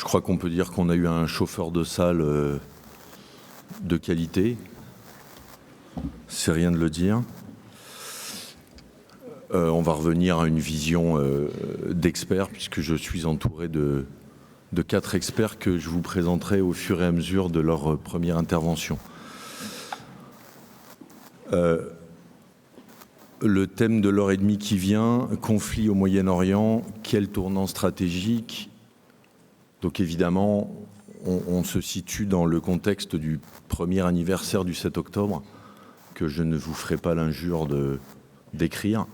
Je crois qu'on peut dire qu'on a eu un chauffeur de salle de qualité. C'est rien de le dire. On va revenir à une vision d'experts, puisque je suis entouré de 4 experts que je vous présenterai au fur et à mesure de leur première intervention. Le thème de l'heure et demie qui vient, conflit au Moyen-Orient, quel tournant stratégique? Donc évidemment, on se situe dans le contexte du premier anniversaire du 7 octobre, que je ne vous ferai pas l'injure de décrire.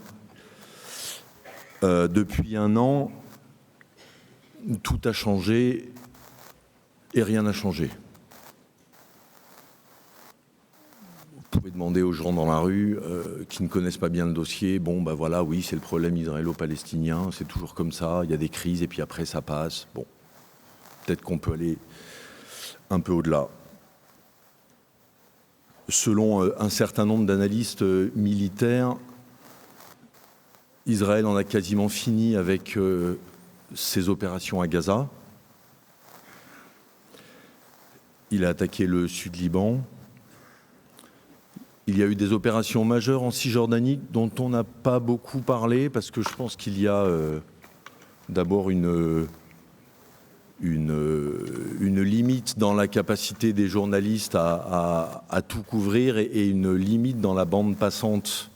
Depuis un an, tout a changé et rien n'a changé. Vous pouvez demander aux gens dans la rue qui ne connaissent pas bien le dossier, bon ben voilà, oui, c'est le problème israélo-palestinien, c'est toujours comme ça, il y a des crises et puis après ça passe. Bon, peut-être qu'on peut aller un peu au-delà. Selon un certain nombre d'analystes militaires, Israël en a quasiment fini avec ses opérations à Gaza. Il a attaqué le Sud-Liban. Il y a eu des opérations majeures en Cisjordanie dont on n'a pas beaucoup parlé parce que je pense qu'il y a d'abord une limite dans la capacité des journalistes à tout couvrir et une limite dans la bande passante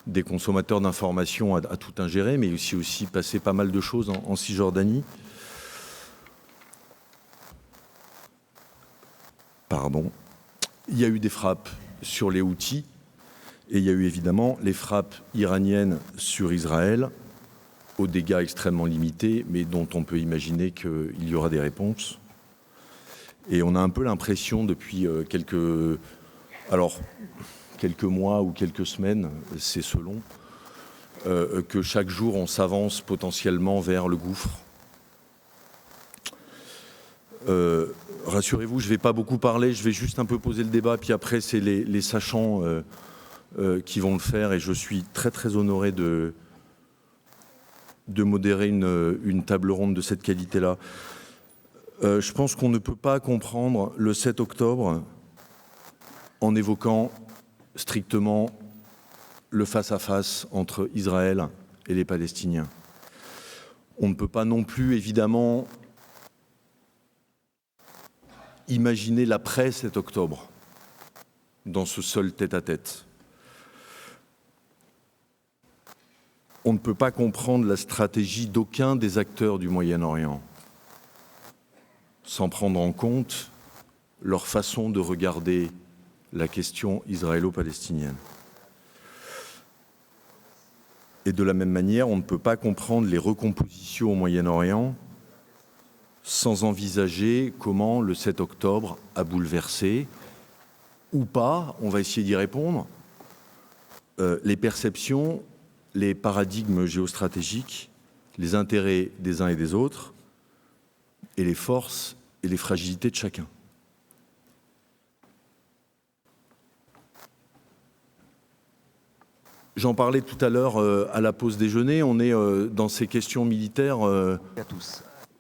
des consommateurs d'informations à tout ingérer, mais aussi passer pas mal de choses en Cisjordanie. Pardon. Il y a eu des frappes sur les Houthis et il y a eu évidemment les frappes iraniennes sur Israël aux dégâts extrêmement limités, mais dont on peut imaginer qu'il y aura des réponses. Et on a un peu l'impression depuis quelques mois ou quelques semaines, c'est selon, que chaque jour on s'avance potentiellement vers le gouffre. Rassurez-vous, je ne vais pas beaucoup parler, je vais juste un peu poser le débat, puis après c'est les sachants qui vont le faire, et je suis très très honoré de modérer une table ronde de cette qualité-là. Je pense qu'on ne peut pas comprendre le 7 octobre en évoquant strictement le face-à-face entre Israël et les Palestiniens. On ne peut pas non plus, évidemment, imaginer l'après 7 octobre dans ce seul tête-à-tête. On ne peut pas comprendre la stratégie d'aucun des acteurs du Moyen-Orient sans prendre en compte leur façon de regarder la question israélo-palestinienne. Et de la même manière, on ne peut pas comprendre les recompositions au Moyen-Orient sans envisager comment le 7 octobre a bouleversé, ou pas, on va essayer d'y répondre, les perceptions, les paradigmes géostratégiques, les intérêts des uns et des autres, et les forces et les fragilités de chacun. J'en parlais tout à l'heure à la pause déjeuner, on est dans ces questions militaires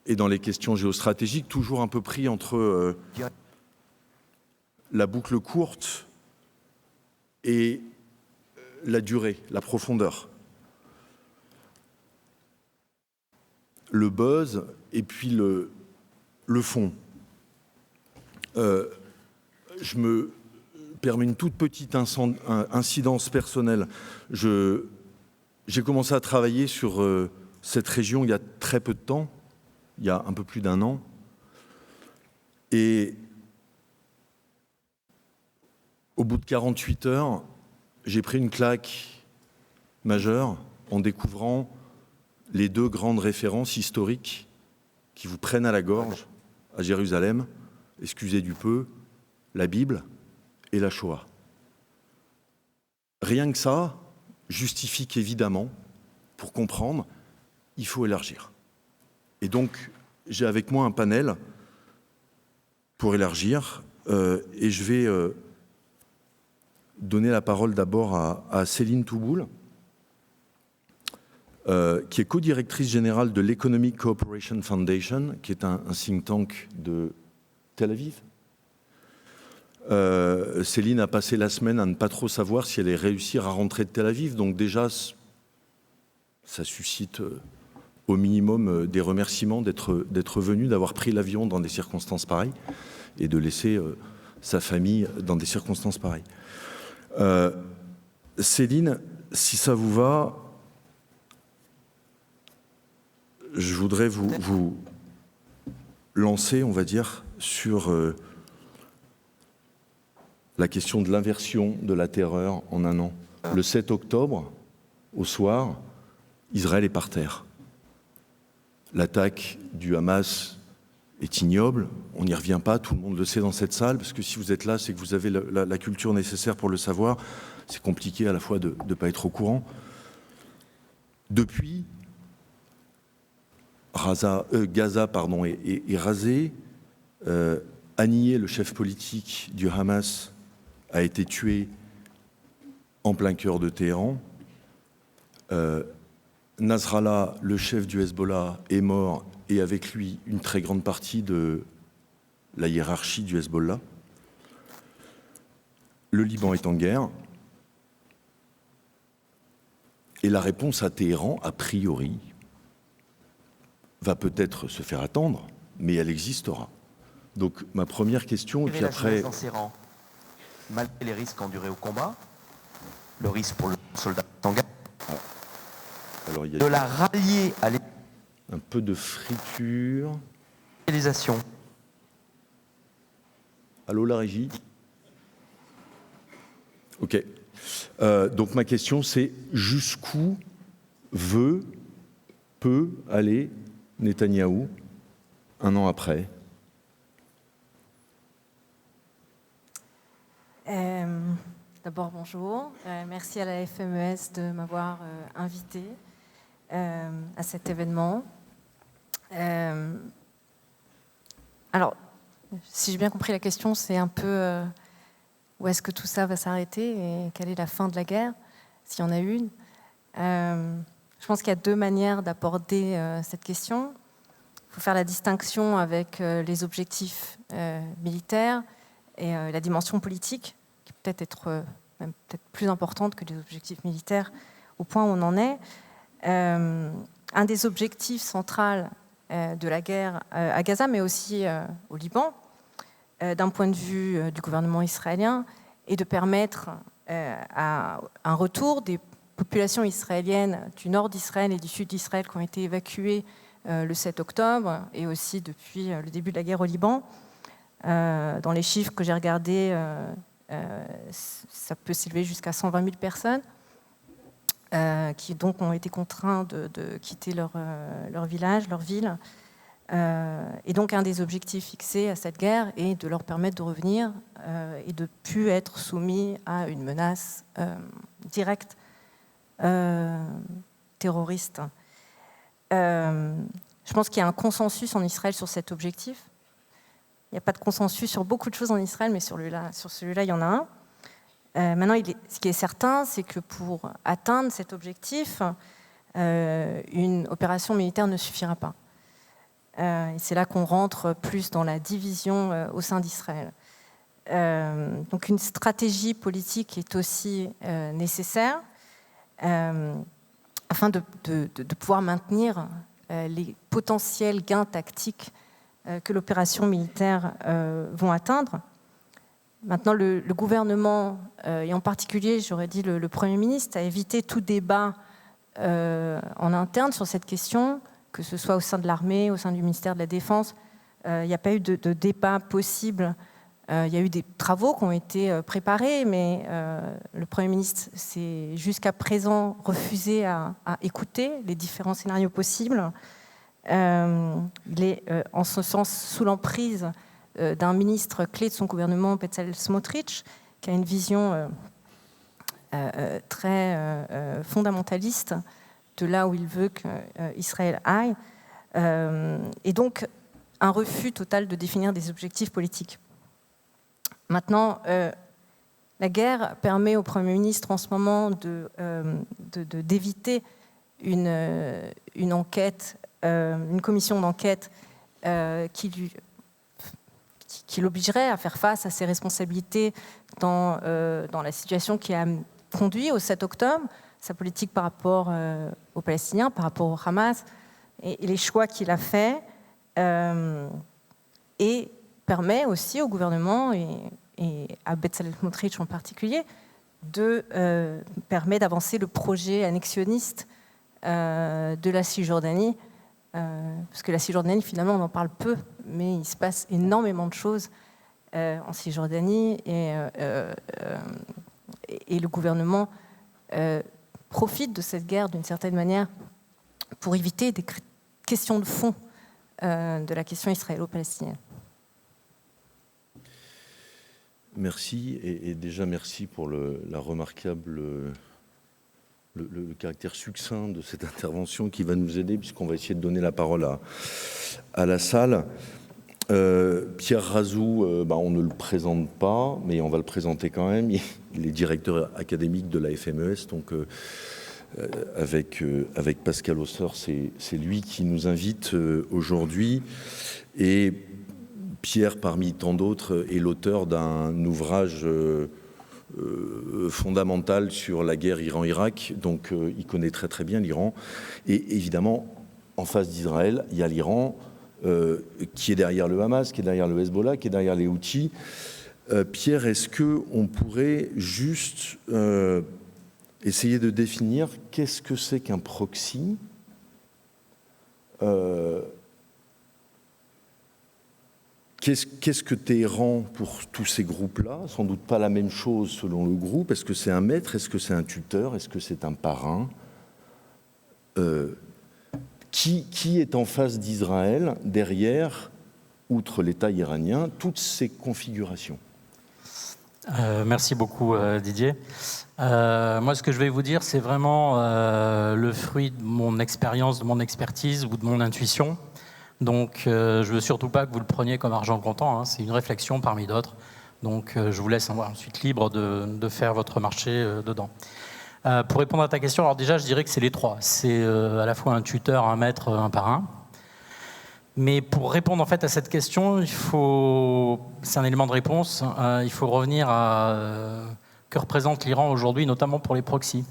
et dans les questions géostratégiques, toujours un peu pris entre la boucle courte et la durée, la profondeur. Le buzz et puis le fond. Je me permets une toute petite incidence personnelle. J'ai commencé à travailler sur cette région il y a très peu de temps, il y a un peu plus d'1 an. Et au bout de 48 heures, j'ai pris une claque majeure en découvrant les 2 grandes références historiques qui vous prennent à la gorge à Jérusalem, excusez du peu, la Bible et la Shoah. Rien que ça justifie qu'évidemment, pour comprendre, il faut élargir. Et donc, j'ai avec moi un panel pour élargir et je vais donner la parole d'abord à Céline Touboul, qui est co-directrice générale de l'Economic Cooperation Foundation, qui est un think tank de Tel Aviv. Céline a passé la semaine à ne pas trop savoir si elle allait réussir à rentrer de Tel Aviv. Donc déjà, ça suscite au minimum des remerciements d'être venue, d'avoir pris l'avion dans des circonstances pareilles et de laisser sa famille dans des circonstances pareilles. Céline, si ça vous va, je voudrais vous lancer, on va dire, sur la question de l'inversion de la terreur en un an. Le 7 octobre, au soir, Israël est par terre. L'attaque du Hamas est ignoble, on n'y revient pas, tout le monde le sait dans cette salle, parce que si vous êtes là, c'est que vous avez la culture nécessaire pour le savoir. C'est compliqué à la fois de ne pas être au courant. Depuis, Gaza est rasé. Haniyeh, le chef politique du Hamas, a été tué en plein cœur de Téhéran. Nasrallah, le chef du Hezbollah, est mort, et avec lui une très grande partie de la hiérarchie du Hezbollah. Le Liban est en guerre. Et la réponse à Téhéran, a priori, va peut-être se faire attendre, mais elle existera. Donc ma première question, et puis après... Dans ses rangs, malgré les risques endurés au combat, le risque pour le soldat en guerre, alors, il y a de la rallier à un peu de friture. l'utilisation. Allô, la régie? Ok. Donc ma question, c'est jusqu'où peut aller Netanyahou un an après? D'abord, bonjour. Merci à la FMES de m'avoir invité à cet événement. Alors, si j'ai bien compris la question, c'est un peu où est-ce que tout ça va s'arrêter et quelle est la fin de la guerre, s'il y en a une. Je pense qu'il y a deux manières d'aborder cette question. Il faut faire la distinction avec les objectifs militaires et la dimension politique, qui peut être même peut-être plus importante que les objectifs militaires au point où on en est. Un des objectifs centraux de la guerre à Gaza, mais aussi au Liban, d'un point de vue du gouvernement israélien, est de permettre à un retour des populations israéliennes du nord d'Israël et du sud d'Israël qui ont été évacuées le 7 octobre et aussi depuis le début de la guerre au Liban. Dans les chiffres que j'ai regardés, ça peut s'élever jusqu'à 120 000 personnes qui donc ont été contraints de quitter leur village, leur ville. Et donc un des objectifs fixés à cette guerre est de leur permettre de revenir et de ne plus être soumis à une menace directe terroriste. Je pense qu'il y a un consensus en Israël sur cet objectif. Il n'y a pas de consensus sur beaucoup de choses en Israël, mais sur celui-là, il y en a un. Maintenant, ce qui est certain, c'est que pour atteindre cet objectif, une opération militaire ne suffira pas. Et c'est là qu'on rentre plus dans la division au sein d'Israël. Donc une stratégie politique est aussi nécessaire afin de pouvoir maintenir les potentiels gains tactiques que l'opération militaire vont atteindre. Maintenant, le gouvernement, et en particulier, j'aurais dit le Premier ministre, a évité tout débat en interne sur cette question, que ce soit au sein de l'armée, au sein du ministère de la Défense. Il n'y a pas eu de débat possible. Il y a eu des travaux qui ont été préparés, mais le Premier ministre s'est jusqu'à présent refusé à écouter les différents scénarios possibles. Il est en ce sens sous l'emprise d'un ministre clé de son gouvernement, Bezalel Smotrich, qui a une vision très fondamentaliste de là où il veut qu'Israël aille, et donc un refus total de définir des objectifs politiques. Maintenant, la guerre permet au Premier ministre en ce moment d'éviter une enquête, une commission d'enquête qui l'obligerait à faire face à ses responsabilités dans la situation qui a conduit au 7 octobre, sa politique par rapport aux Palestiniens, par rapport au Hamas, et les choix qu'il a faits, et permet aussi au gouvernement, et à Bezalel Smotrich en particulier, permet d'avancer le projet annexionniste de la Cisjordanie, parce que la Cisjordanie, finalement, on en parle peu, mais il se passe énormément de choses en Cisjordanie, et le gouvernement profite de cette guerre d'une certaine manière pour éviter des questions de fond de la question israélo-palestinienne. Merci, et déjà merci pour la remarquable, le caractère succinct de cette intervention qui va nous aider, puisqu'on va essayer de donner la parole à la salle. Pierre Razou, on ne le présente pas, mais on va le présenter quand même. Il est directeur académique de la FMES, donc avec Pascal Hausser, c'est lui qui nous invite aujourd'hui. Et Pierre, parmi tant d'autres, est l'auteur d'un ouvrage fondamental sur la guerre Iran-Irak, donc il connaît très très bien l'Iran. Et évidemment, en face d'Israël, il y a l'Iran, qui est derrière le Hamas, qui est derrière le Hezbollah, qui est derrière les Houthis. Pierre, est-ce qu'on pourrait juste essayer de définir qu'est-ce que c'est qu'un proxy ? Qu'est-ce que Téhéran pour tous ces groupes-là ? Sans doute pas la même chose selon le groupe. Est-ce que c'est un maître ? Est-ce que c'est un tuteur ? Est-ce que c'est un parrain ? Qui est en face d'Israël, derrière, outre l'État iranien, toutes ces configurations ? Merci beaucoup Didier. Moi, ce que je vais vous dire, c'est vraiment le fruit de mon expérience, de mon expertise ou de mon intuition. Donc, je ne veux surtout pas que vous le preniez comme argent comptant, hein. C'est une réflexion parmi d'autres. Donc, je vous laisse ensuite libre de faire votre marché dedans. Pour répondre à ta question, alors déjà, je dirais que c'est les trois. C'est à la fois un tuteur, un maître, un parrain. Mais pour répondre en fait à cette question, c'est un élément de réponse, il faut revenir à que représente l'Iran aujourd'hui, notamment pour les proxys.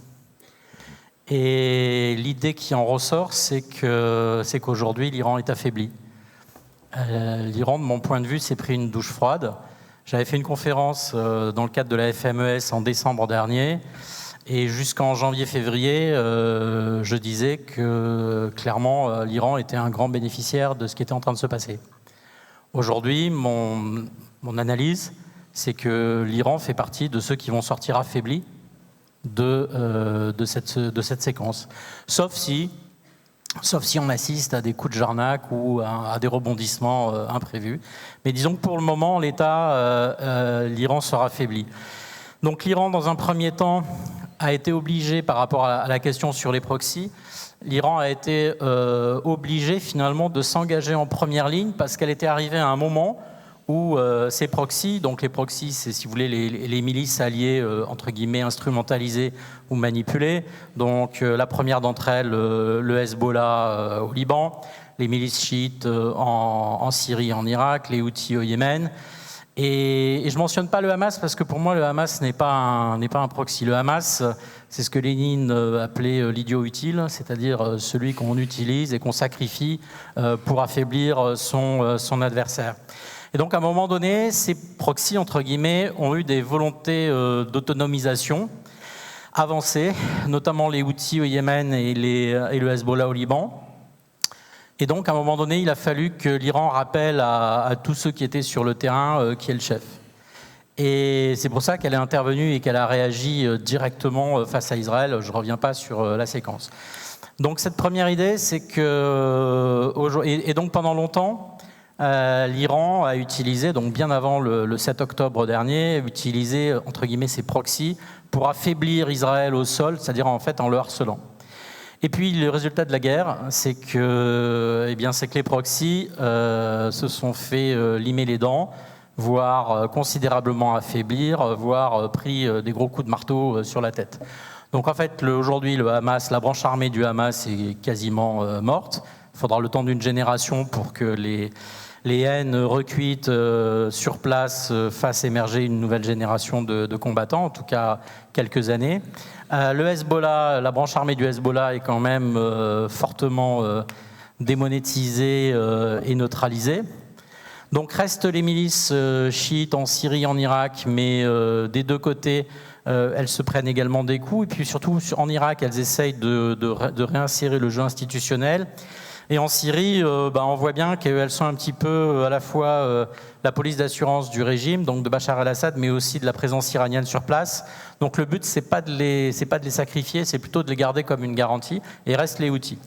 Et l'idée qui en ressort, c'est qu'aujourd'hui, l'Iran est affaibli. L'Iran, de mon point de vue, s'est pris une douche froide. J'avais fait une conférence dans le cadre de la FMES en décembre dernier, et jusqu'en janvier-février, je disais que clairement, l'Iran était un grand bénéficiaire de ce qui était en train de se passer. Aujourd'hui, mon analyse, c'est que l'Iran fait partie de ceux qui vont sortir affaiblis de cette séquence. Sauf si on assiste à des coups de jarnac ou à des rebondissements imprévus. Mais disons que pour le moment, l'Iran sera affaibli. Donc l'Iran, dans un premier temps, a été obligé, par rapport à la question sur les proxys, l'Iran a été obligé finalement de s'engager en première ligne parce qu'elle était arrivée à un moment où ces proxys, donc les proxys, c'est si vous voulez les milices alliées entre guillemets instrumentalisées ou manipulées. Donc la première d'entre elles, le Hezbollah au Liban, les milices chiites en Syrie, en Irak, les Houthis au Yémen. Et je ne mentionne pas le Hamas parce que pour moi le Hamas n'est pas un proxy. Le Hamas, c'est ce que Lénine appelait l'idiot utile, c'est-à-dire celui qu'on utilise et qu'on sacrifie pour affaiblir son adversaire. Et donc à un moment donné, ces proxys, entre guillemets, ont eu des volontés d'autonomisation avancées, notamment les Houthis au Yémen et le Hezbollah au Liban. Et donc, à un moment donné, il a fallu que l'Iran rappelle à tous ceux qui étaient sur le terrain qui est le chef. Et c'est pour ça qu'elle est intervenue et qu'elle a réagi directement face à Israël. Je ne reviens pas sur la séquence. Donc, cette première idée, c'est que... Et donc, pendant longtemps, l'Iran a utilisé, donc bien avant le 7 octobre dernier, utilisé, entre guillemets, ses proxys pour affaiblir Israël au sol, c'est-à-dire en fait en le harcelant. Et puis le résultat de la guerre, c'est que les proxys se sont fait limer les dents, voire considérablement affaiblir, voire pris des gros coups de marteau sur la tête. Donc en fait, aujourd'hui, le Hamas, la branche armée du Hamas est quasiment morte. Il faudra le temps d'une génération pour que les haines recuites sur place fassent émerger une nouvelle génération de combattants, en tout cas quelques années. Le Hezbollah, la branche armée du Hezbollah est quand même fortement démonétisée et neutralisée. Donc restent les milices chiites en Syrie, en Irak, mais des deux côtés, elles se prennent également des coups. Et puis surtout en Irak, elles essayent de réinsérer le jeu institutionnel. Et en Syrie, on voit bien qu'elles sont un petit peu à la fois la police d'assurance du régime, donc de Bachar el-Assad, mais aussi de la présence iranienne sur place. Donc le but, c'est pas de les sacrifier, c'est plutôt de les garder comme une garantie. Et restent les Houthis.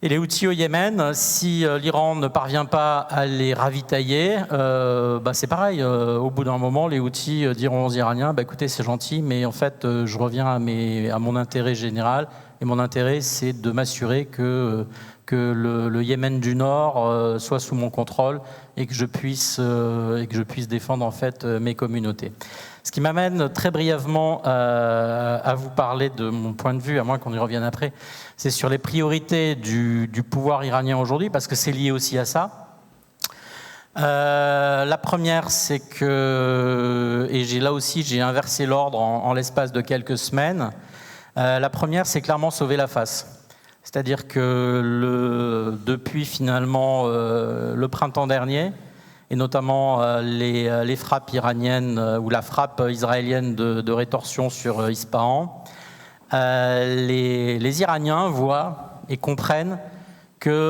Et les Houthis au Yémen, si l'Iran ne parvient pas à les ravitailler, c'est pareil. Au bout d'un moment, les Houthis diront aux Iraniens, écoutez, c'est gentil, mais en fait, je reviens à mon intérêt général. Et mon intérêt, c'est de m'assurer que le Yémen du Nord soit sous mon contrôle et que je puisse défendre en fait mes communautés. Ce qui m'amène très brièvement à vous parler de mon point de vue, à moins qu'on y revienne après, c'est sur les priorités du pouvoir iranien aujourd'hui, parce que c'est lié aussi à ça. La première, c'est que, et là aussi j'ai inversé l'ordre en l'espace de quelques semaines, la première, c'est clairement sauver la face. C'est-à-dire que depuis finalement le printemps dernier, et notamment les frappes iraniennes ou la frappe israélienne de rétorsion sur Ispahan, les Iraniens voient et comprennent qu'Israël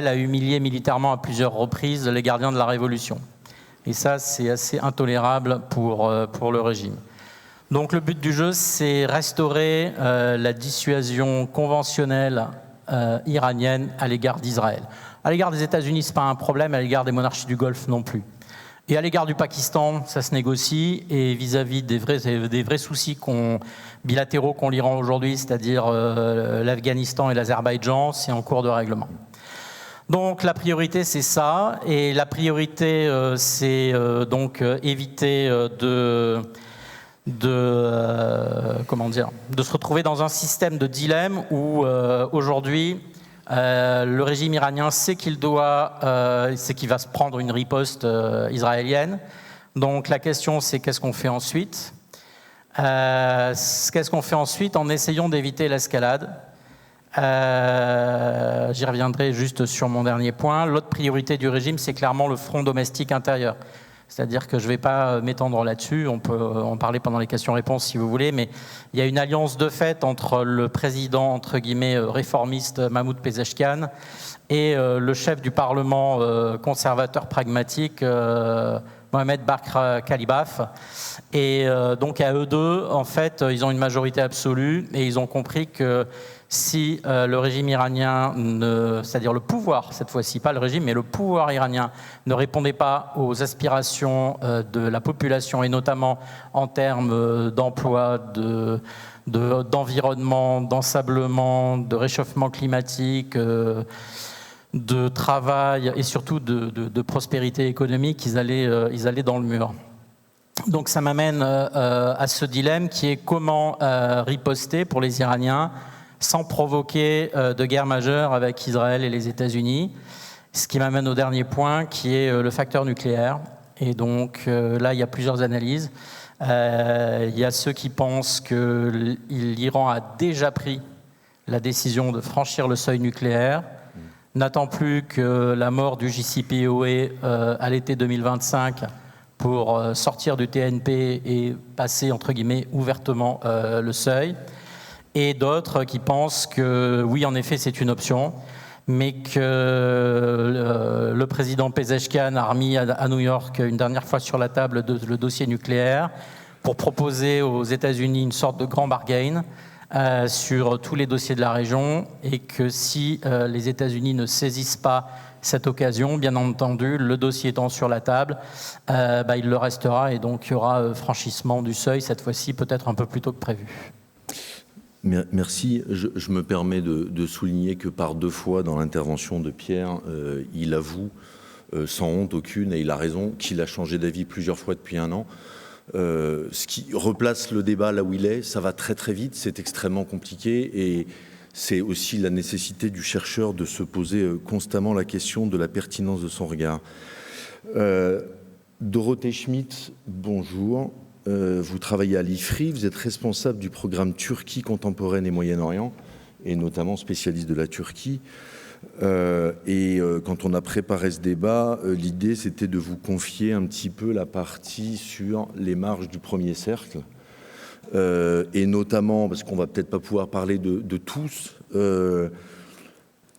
a humilié militairement à plusieurs reprises les gardiens de la révolution. Et ça, c'est assez intolérable pour le régime. Donc le but du jeu, c'est restaurer la dissuasion conventionnelle iranienne à l'égard d'Israël. À l'égard des États-Unis, ce n'est pas un problème, à l'égard des monarchies du Golfe non plus. Et à l'égard du Pakistan, ça se négocie, et vis-à-vis des vrais soucis bilatéraux qu'ont l'Iran aujourd'hui, c'est-à-dire l'Afghanistan et l'Azerbaïdjan, c'est en cours de règlement. Donc la priorité, c'est ça, et la priorité, c'est donc éviter de se retrouver dans un système de dilemme où aujourd'hui le régime iranien sait qu'il va se prendre une riposte israélienne. Donc la question, c'est qu'est-ce qu'on fait ensuite ? Qu'est-ce qu'on fait ensuite en essayant d'éviter l'escalade ? J'y reviendrai juste sur mon dernier point. L'autre priorité du régime, c'est clairement le front domestique intérieur. C'est-à-dire que je ne vais pas m'étendre là-dessus, on peut en parler pendant les questions-réponses si vous voulez, mais il y a une alliance de fait entre le président, entre guillemets, réformiste Mahmoud Pezeshkian et le chef du Parlement conservateur pragmatique Mohamed Bakr Kalibaf. Et donc à eux deux, en fait, ils ont une majorité absolue et ils ont compris que si le régime iranien, c'est-à-dire le pouvoir, cette fois-ci, pas le régime, mais le pouvoir iranien ne répondait pas aux aspirations de la population, et notamment en termes d'emploi, d'environnement, d'ensablement, de réchauffement climatique, de travail et surtout de prospérité économique, ils allaient dans le mur. Donc ça m'amène à ce dilemme qui est comment riposter pour les Iraniens sans provoquer de guerre majeure avec Israël et les États-Unis. Ce qui m'amène au dernier point, qui est le facteur nucléaire. Et donc là, il y a plusieurs analyses. Il y a ceux qui pensent que l'Iran a déjà pris la décision de franchir le seuil nucléaire, n'attend plus que la mort du JCPOA à l'été 2025 pour sortir du TNP et passer, entre guillemets, ouvertement le seuil. Et d'autres qui pensent que, oui, en effet, c'est une option, mais que le président Pezeshkian a remis à New York une dernière fois sur la table le dossier nucléaire pour proposer aux États-Unis une sorte de grand bargain sur tous les dossiers de la région, et que si les États-Unis ne saisissent pas cette occasion, bien entendu, le dossier étant sur la table, il le restera, et donc il y aura franchissement du seuil, cette fois-ci peut-être un peu plus tôt que prévu. Merci. Je me permets de souligner que par deux fois dans l'intervention de Pierre, il avoue sans honte aucune, et il a raison, qu'il a changé d'avis plusieurs fois depuis un an. ce qui replace le débat là où il est. Ça va très très vite, c'est extrêmement compliqué et c'est aussi la nécessité du chercheur de se poser constamment la question de la pertinence de son regard. Dorothée Schmitt, bonjour. Vous travaillez à l'IFRI, vous êtes responsable du programme Turquie contemporaine et Moyen-Orient, et notamment spécialiste de la Turquie. Quand on a préparé ce débat, l'idée c'était de vous confier un petit peu la partie sur les marges du premier cercle, et notamment, parce qu'on va peut-être pas pouvoir parler de tous,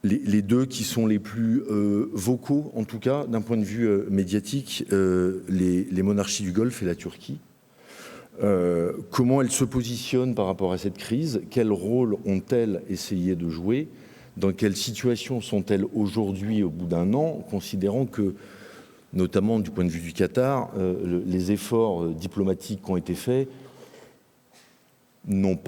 les deux qui sont les plus vocaux, en tout cas d'un point de vue médiatique, les monarchies du Golfe et la Turquie. Comment elles se positionnent par rapport à cette crise? Quel rôle ont-elles essayé de jouer? Dans quelle situation sont-elles aujourd'hui au bout d'un an, considérant que, notamment du point de vue du Qatar, les efforts diplomatiques qui ont été faits n'ont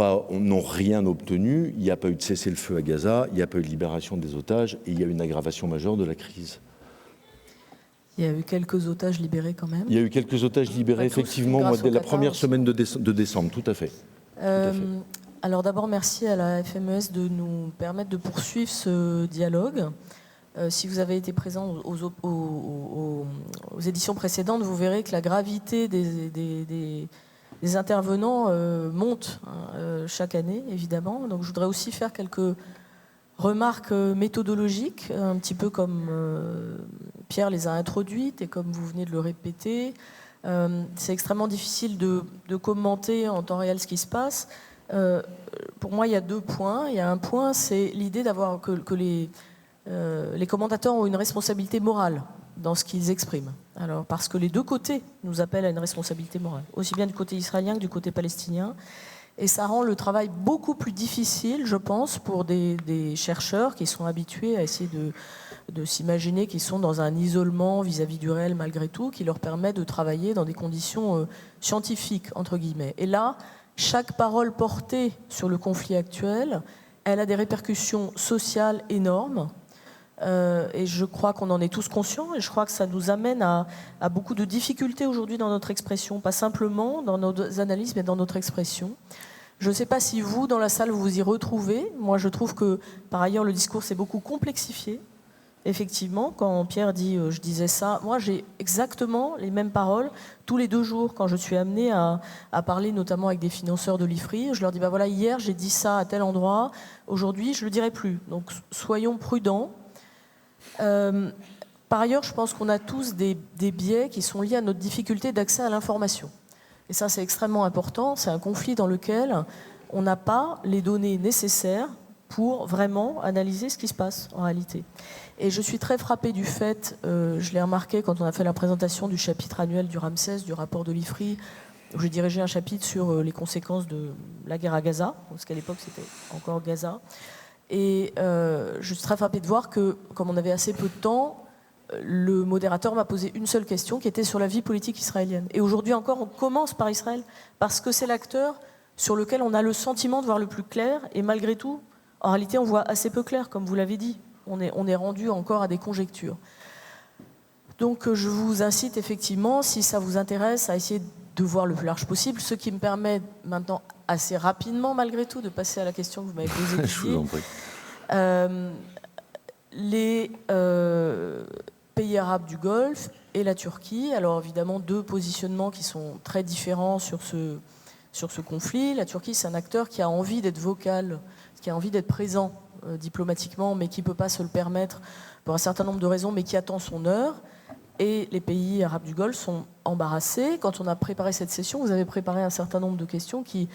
rien obtenu. Il n'y a pas eu de cessez-le-feu à Gaza, il n'y a pas eu de libération des otages et il y a eu une aggravation majeure de la crise. Il y a eu quelques otages libérés quand même. Il y a eu quelques otages libérés, effectivement, dès la première semaine de décembre, tout à fait. Alors d'abord, merci à la FMES de nous permettre de poursuivre ce dialogue. Si vous avez été présent aux éditions précédentes, vous verrez que la gravité des intervenants monte chaque année, évidemment. Donc je voudrais aussi faire quelques remarques méthodologiques, un petit peu comme Pierre les a introduites et comme vous venez de le répéter. C'est extrêmement difficile de commenter en temps réel ce qui se passe. Pour moi, il y a deux points. Il y a un point, c'est l'idée d'avoir que les commentateurs ont une responsabilité morale dans ce qu'ils expriment. Alors, parce que les deux côtés nous appellent à une responsabilité morale, aussi bien du côté israélien que du côté palestinien. Et ça rend le travail beaucoup plus difficile, je pense, pour des chercheurs qui sont habitués à essayer de s'imaginer qu'ils sont dans un isolement vis-à-vis du réel malgré tout, qui leur permet de travailler dans des conditions scientifiques, entre guillemets. Et là, chaque parole portée sur le conflit actuel, elle a des répercussions sociales énormes. Et je crois qu'on en est tous conscients. Et je crois que ça nous amène à beaucoup de difficultés aujourd'hui dans notre expression. Pas simplement dans nos analyses, mais dans notre expression. Je ne sais pas si vous, dans la salle, vous vous y retrouvez. Moi, je trouve que, par ailleurs, le discours s'est beaucoup complexifié. Effectivement, quand Pierre dit « je disais ça », moi j'ai exactement les mêmes paroles tous les 2 jours quand je suis amenée à parler notamment avec des financeurs de l'IFRI. Je leur dis « voilà, hier j'ai dit ça à tel endroit, aujourd'hui je ne le dirai plus ». Donc soyons prudents. Par ailleurs, je pense qu'on a tous des biais qui sont liés à notre difficulté d'accès à l'information. Et ça c'est extrêmement important, c'est un conflit dans lequel on n'a pas les données nécessaires pour vraiment analyser ce qui se passe en réalité. Et je suis très frappée du fait, je l'ai remarqué quand on a fait la présentation du chapitre annuel du Ramsès, du rapport de l'IFRI, où j'ai dirigé un chapitre sur les conséquences de la guerre à Gaza, parce qu'à l'époque c'était encore Gaza. Et je suis très frappée de voir que, comme on avait assez peu de temps, le modérateur m'a posé une seule question qui était sur la vie politique israélienne. Et aujourd'hui encore, on commence par Israël, parce que c'est l'acteur sur lequel on a le sentiment de voir le plus clair, et malgré tout, en réalité, on voit assez peu clair, comme vous l'avez dit. On est rendu encore à des conjectures. Donc je vous incite effectivement, si ça vous intéresse, à essayer de voir le plus large possible, ce qui me permet maintenant assez rapidement, malgré tout, de passer à la question que vous m'avez posée. Je vous en prie. Les pays arabes du Golfe et la Turquie, alors évidemment 2 positionnements qui sont très différents sur ce conflit. La Turquie, c'est un acteur qui a envie d'être vocal, qui a envie d'être présent diplomatiquement, mais qui ne peut pas se le permettre pour un certain nombre de raisons, mais qui attend son heure. Et les pays arabes du Golfe sont embarrassés. Quand on a préparé cette session, vous avez préparé un certain nombre de questions qui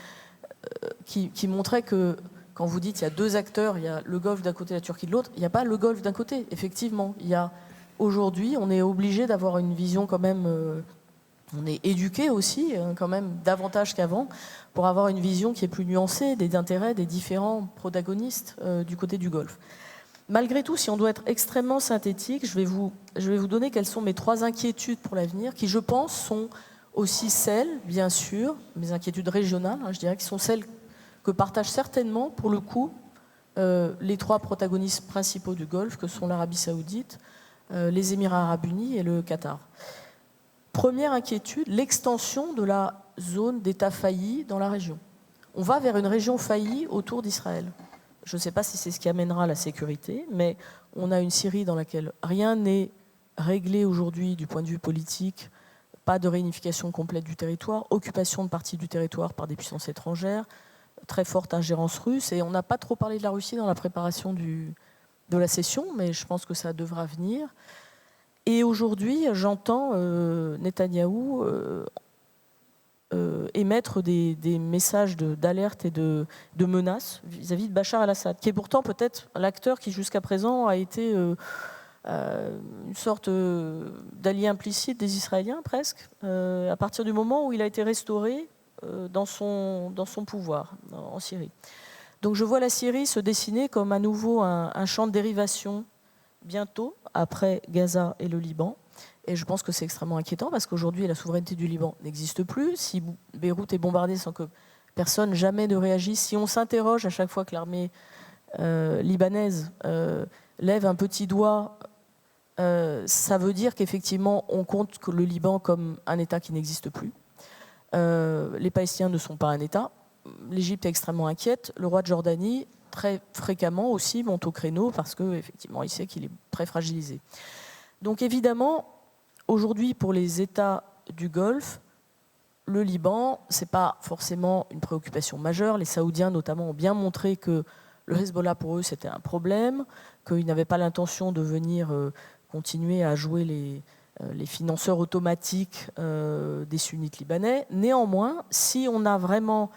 montraient que, quand vous dites qu'il y a 2 acteurs, il y a le Golfe d'un côté et la Turquie de l'autre, il n'y a pas le Golfe d'un côté, effectivement. Aujourd'hui, on est obligé d'avoir une vision quand même... on est éduqué aussi, quand même, davantage qu'avant, pour avoir une vision qui est plus nuancée des intérêts des différents protagonistes du côté du Golfe. Malgré tout, si on doit être extrêmement synthétique, je vais vous donner quelles sont mes 3 inquiétudes pour l'avenir, qui, je pense, sont aussi celles, bien sûr, mes inquiétudes régionales, je dirais, qui sont celles que partagent certainement, pour le coup, les 3 protagonistes principaux du Golfe, que sont l'Arabie Saoudite, les Émirats Arabes Unis et le Qatar. Première inquiétude, l'extension de la zone d'État failli dans la région. On va vers une région faillie autour d'Israël. Je ne sais pas si c'est ce qui amènera la sécurité, mais on a une Syrie dans laquelle rien n'est réglé aujourd'hui du point de vue politique, pas de réunification complète du territoire, occupation de parties du territoire par des puissances étrangères, très forte ingérence russe, et on n'a pas trop parlé de la Russie dans la préparation de la session, mais je pense que ça devra venir. Et aujourd'hui, j'entends Netanyahou émettre des messages d'alerte et de menaces vis-à-vis de Bachar el-Assad, qui est pourtant peut-être l'acteur qui jusqu'à présent a été une sorte d'allié implicite des Israéliens presque, à partir du moment où il a été restauré dans son pouvoir en Syrie. Donc je vois la Syrie se dessiner comme à nouveau un champ de dérivation bientôt, après Gaza et le Liban. Et je pense que c'est extrêmement inquiétant parce qu'aujourd'hui, la souveraineté du Liban n'existe plus. Si Beyrouth est bombardée sans que personne jamais ne réagisse, si on s'interroge à chaque fois que l'armée libanaise lève un petit doigt, ça veut dire qu'effectivement, on compte que le Liban comme un État qui n'existe plus. Les Palestiniens ne sont pas un État. L'Égypte est extrêmement inquiète. Le roi de Jordanie, très fréquemment aussi, monte au créneau parce qu'effectivement, il sait qu'il est très fragilisé. Donc évidemment, aujourd'hui, pour les États du Golfe, le Liban, ce n'est pas forcément une préoccupation majeure. Les Saoudiens, notamment, ont bien montré que le Hezbollah, pour eux, c'était un problème, qu'ils n'avaient pas l'intention de venir continuer à jouer les financeurs automatiques des sunnites libanais. Néanmoins, si on a vraiment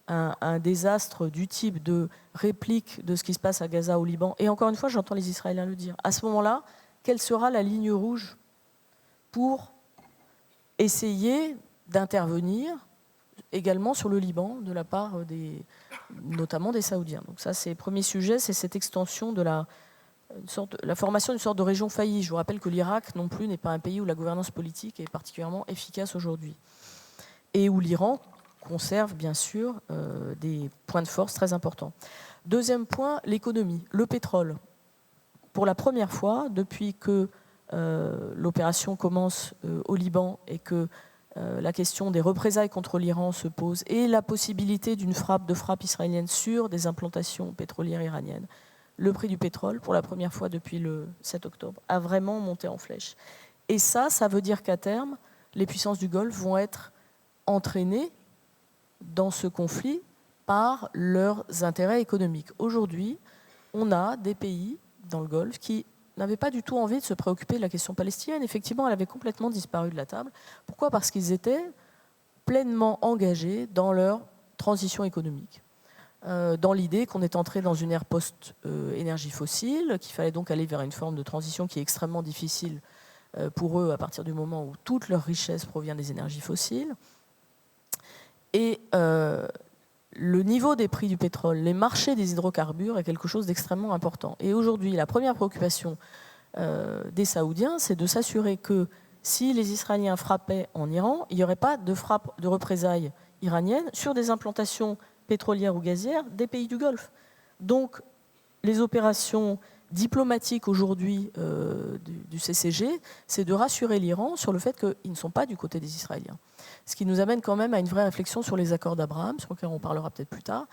un désastre du type de réplique de ce qui se passe à Gaza au Liban, et encore une fois, j'entends les Israéliens le dire, à ce moment-là, quelle sera la ligne rouge pour essayer d'intervenir également sur le Liban de la part notamment des Saoudiens. Donc ça, c'est le premier sujet, c'est cette extension de la formation d'une sorte de région faillie. Je vous rappelle que l'Irak non plus n'est pas un pays où la gouvernance politique est particulièrement efficace aujourd'hui. Et où l'Iran conserve bien sûr des points de force très importants. Deuxième point, l'économie, le pétrole. Pour la première fois, depuis que l'opération commence au Liban et que la question des représailles contre l'Iran se pose et la possibilité d'une frappe israélienne sur des implantations pétrolières iraniennes, le prix du pétrole, pour la première fois depuis le 7 octobre, a vraiment monté en flèche. Et ça veut dire qu'à terme, les puissances du Golfe vont être entraînées dans ce conflit par leurs intérêts économiques. Aujourd'hui, on a des pays dans le Golfe qui n'avaient pas du tout envie de se préoccuper de la question palestinienne. Effectivement, elle avait complètement disparu de la table. Pourquoi ? Parce qu'ils étaient pleinement engagés dans leur transition économique. Dans l'idée qu'on est entré dans une ère post-énergie fossile, qu'il fallait donc aller vers une forme de transition qui est extrêmement difficile pour eux à partir du moment où toute leur richesse provient des énergies fossiles. Et le niveau des prix du pétrole, les marchés des hydrocarbures est quelque chose d'extrêmement important. Et aujourd'hui, la première préoccupation des Saoudiens, c'est de s'assurer que si les Israéliens frappaient en Iran, il n'y aurait pas de frappe de représailles iraniennes sur des implantations pétrolières ou gazières des pays du Golfe. Donc, les opérations diplomatiques aujourd'hui du CCG, c'est de rassurer l'Iran sur le fait qu'ils ne sont pas du côté des Israéliens. Ce qui nous amène quand même à une vraie réflexion sur les accords d'Abraham, sur lesquels on parlera peut-être plus tard,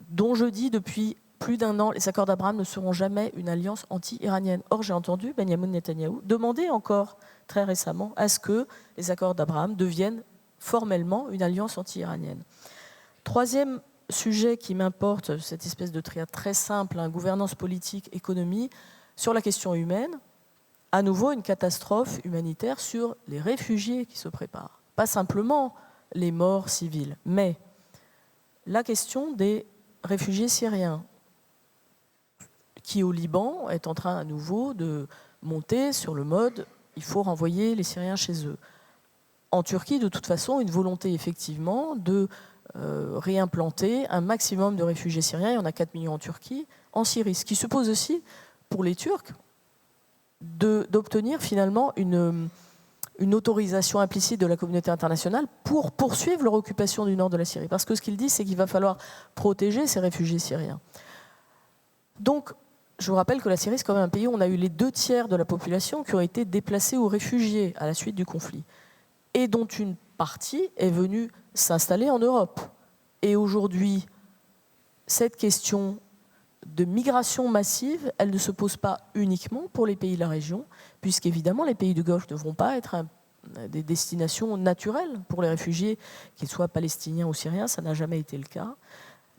dont je dis depuis plus d'un an, les accords d'Abraham ne seront jamais une alliance anti-iranienne. Or, j'ai entendu Benyamin Netanyahou demander encore très récemment à ce que les accords d'Abraham deviennent formellement une alliance anti-iranienne. Troisième sujet qui m'importe, cette espèce de triade très simple, gouvernance politique, économie, sur la question humaine, à nouveau une catastrophe humanitaire sur les réfugiés qui se préparent. Pas simplement les morts civils, mais la question des réfugiés syriens, qui au Liban est en train à nouveau de monter sur le mode « il faut renvoyer les Syriens chez eux ». En Turquie, de toute façon, une volonté effectivement de réimplanter un maximum de réfugiés syriens, il y en a 4 millions en Turquie, en Syrie. Ce qui suppose aussi, pour les Turcs, d'obtenir finalement une autorisation implicite de la communauté internationale pour poursuivre leur occupation du nord de la Syrie. Parce que ce qu'ils disent, c'est qu'il va falloir protéger ces réfugiés syriens. Donc, je vous rappelle que la Syrie, c'est quand même un pays où on a eu les 2/3 de la population qui ont été déplacés ou réfugiés à la suite du conflit, et dont une partie est venue s'installer en Europe. Et aujourd'hui, cette question de migration massive, elle ne se pose pas uniquement pour les pays de la région, puisqu'évidemment les pays du Golfe ne vont pas être des destinations naturelles pour les réfugiés, qu'ils soient palestiniens ou syriens, ça n'a jamais été le cas.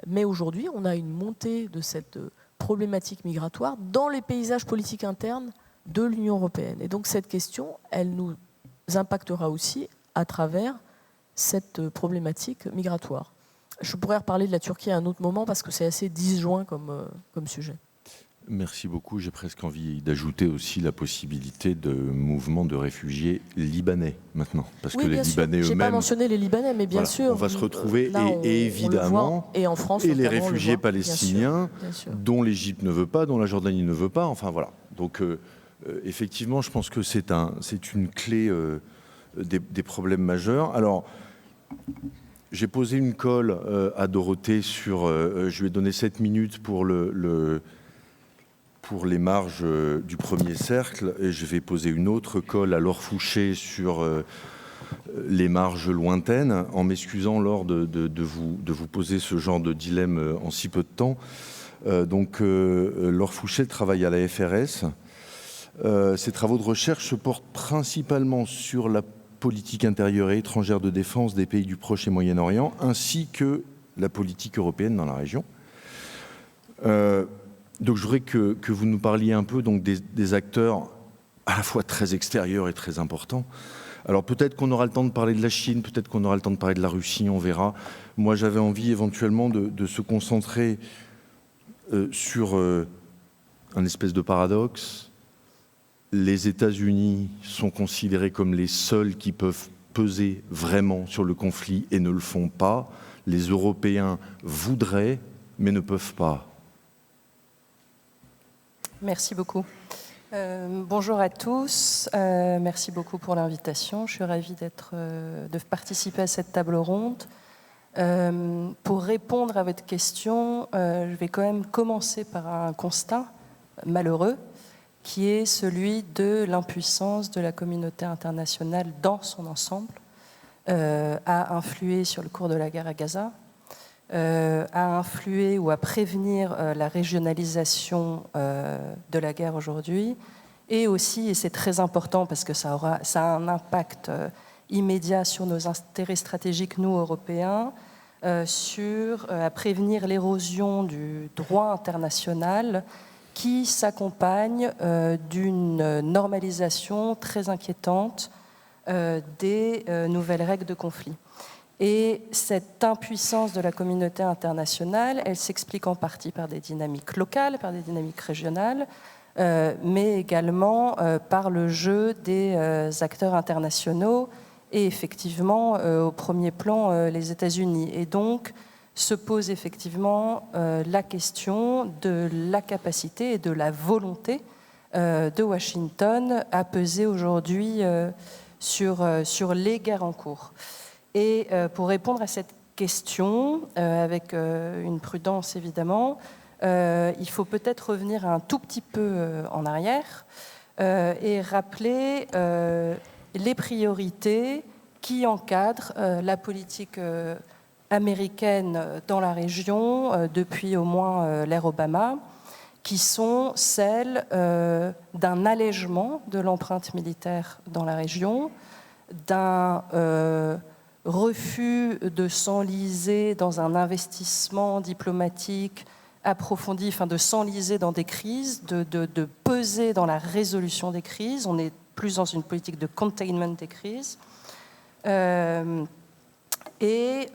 Mais aujourd'hui, on a une montée de cette problématique migratoire dans les paysages politiques internes de l'Union européenne. Et donc cette question, elle nous impactera aussi à travers cette problématique migratoire. Je pourrais reparler de la Turquie à un autre moment parce que c'est assez disjoint comme sujet. Merci beaucoup. J'ai presque envie d'ajouter aussi la possibilité de mouvements de réfugiés libanais maintenant. Parce que les Libanais eux-mêmes... Je n'ai pas mentionné les Libanais, mais bien sûr... On va se retrouver, là, et évidemment... Et en France, et les réfugiés palestiniens, bien sûr. Dont l'Égypte ne veut pas, dont la Jordanie ne veut pas. Enfin, voilà. Donc, effectivement, je pense que c'est une clé des problèmes majeurs. Alors... J'ai posé une colle à Dorothée sur... je lui ai donné 7 minutes pour les marges du premier cercle, et je vais poser une autre colle à Laure Fouché sur les marges lointaines, en m'excusant, Laure, de vous poser ce genre de dilemme en si peu de temps. Laure Fouché travaille à la FRS. Ses travaux de recherche se portent principalement sur la politique intérieure et étrangère de défense des pays du Proche et Moyen-Orient, ainsi que la politique européenne dans la région. Donc je voudrais que vous nous parliez un peu donc, des acteurs à la fois très extérieurs et très importants. Alors peut-être qu'on aura le temps de parler de la Chine, peut-être qu'on aura le temps de parler de la Russie, on verra. Moi j'avais envie éventuellement de se concentrer sur un espèce de paradoxe. Les États-Unis sont considérés comme les seuls qui peuvent peser vraiment sur le conflit et ne le font pas. Les Européens voudraient, mais ne peuvent pas. Merci beaucoup. Bonjour à tous. Merci beaucoup pour l'invitation. Je suis ravie de participer à cette table ronde. Pour répondre à votre question, je vais quand même commencer par un constat malheureux, qui est celui de l'impuissance de la communauté internationale dans son ensemble à influer sur le cours de la guerre à Gaza, à influer ou à prévenir la régionalisation de la guerre aujourd'hui, et aussi, et c'est très important parce que ça a un impact immédiat sur nos intérêts stratégiques, nous, Européens, à prévenir l'érosion du droit international qui s'accompagne d'une normalisation très inquiétante des nouvelles règles de conflit. Et cette impuissance de la communauté internationale, elle s'explique en partie par des dynamiques locales, par des dynamiques régionales, mais également par le jeu des acteurs internationaux et effectivement, au premier plan, les États-Unis. Et donc, se pose effectivement la question de la capacité et de la volonté de Washington à peser aujourd'hui sur les guerres en cours. Et pour répondre à cette question, avec une prudence évidemment, il faut peut-être revenir un tout petit peu en arrière et rappeler les priorités qui encadrent la politique américaine dans la région depuis au moins l'ère Obama, qui sont celles d'un allègement de l'empreinte militaire dans la région, d'un refus de s'enliser dans un investissement diplomatique approfondi, enfin de s'enliser dans des crises, de peser dans la résolution des crises. On est plus dans une politique de containment des crises. Et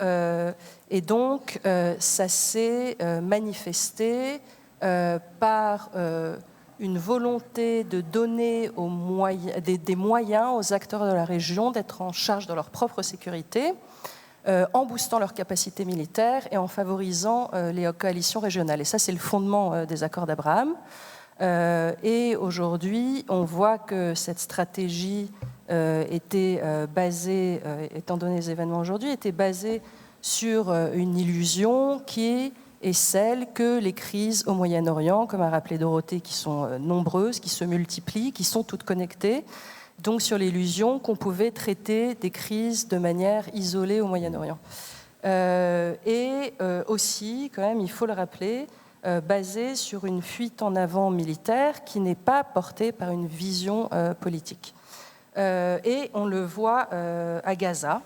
donc, ça s'est manifesté par une volonté de donner des moyens aux acteurs de la région d'être en charge de leur propre sécurité, en boostant leurs capacités militaires et en favorisant les coalitions régionales. Et ça, c'est le fondement des accords d'Abraham. Et aujourd'hui, on voit que cette stratégie était basée, étant donné les événements aujourd'hui, était basée sur une illusion qui est celle que les crises au Moyen-Orient, comme a rappelé Dorothée, qui sont nombreuses, qui se multiplient, qui sont toutes connectées, donc sur l'illusion qu'on pouvait traiter des crises de manière isolée au Moyen-Orient. Aussi, quand même, il faut le rappeler, basée sur une fuite en avant militaire qui n'est pas portée par une vision politique. Et on le voit à Gaza.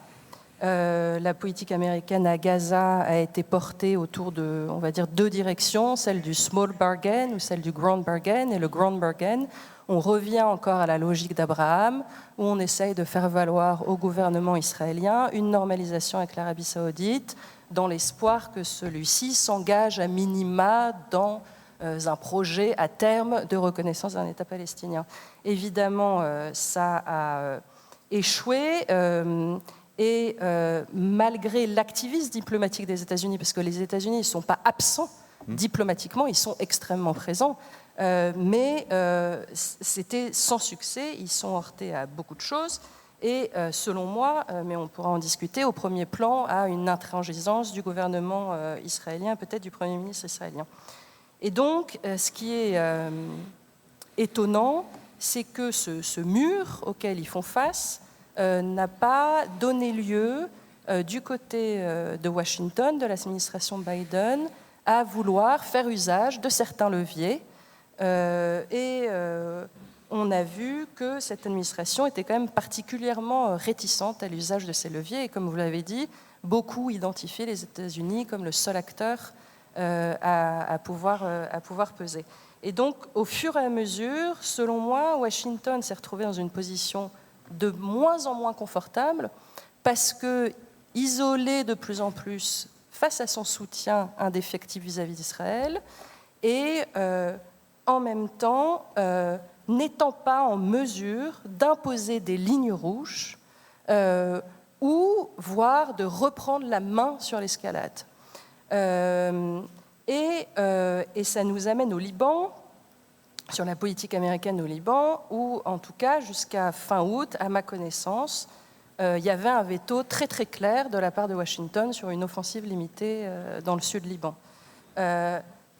La politique américaine à Gaza a été portée autour de, on va dire, deux directions, celle du small bargain ou celle du grand bargain. Et le grand bargain, on revient encore à la logique d'Abraham, où on essaye de faire valoir au gouvernement israélien une normalisation avec l'Arabie saoudite, dans l'espoir que celui-ci s'engage à minima dans un projet à terme de reconnaissance d'un État palestinien. Évidemment, ça a échoué. Et malgré l'activisme diplomatique des États-Unis, parce que les États-Unis ne sont pas absents diplomatiquement, ils sont extrêmement présents, mais c'était sans succès, ils sont heurtés à beaucoup de choses, et selon moi, mais on pourra en discuter, au premier plan, à une intransigeance du gouvernement israélien, peut-être du Premier ministre israélien. Et donc, ce qui est étonnant, c'est que ce mur auquel ils font face n'a pas donné lieu, du côté de Washington, de l'administration Biden, à vouloir faire usage de certains leviers. On a vu que cette administration était quand même particulièrement réticente à l'usage de ces leviers. Et comme vous l'avez dit, beaucoup identifiaient les États-Unis comme le seul acteur à pouvoir peser. Et donc, au fur et à mesure, selon moi, Washington s'est retrouvé dans une position de moins en moins confortable parce que, isolé de plus en plus face à son soutien indéfectible vis-à-vis d'Israël et en même temps n'étant pas en mesure d'imposer des lignes rouges ou voire de reprendre la main sur l'escalade. Et ça nous amène au Liban, sur la politique américaine au Liban, où, en tout cas, jusqu'à fin août, à ma connaissance, il y avait un veto très très clair de la part de Washington sur une offensive limitée dans le sud Liban.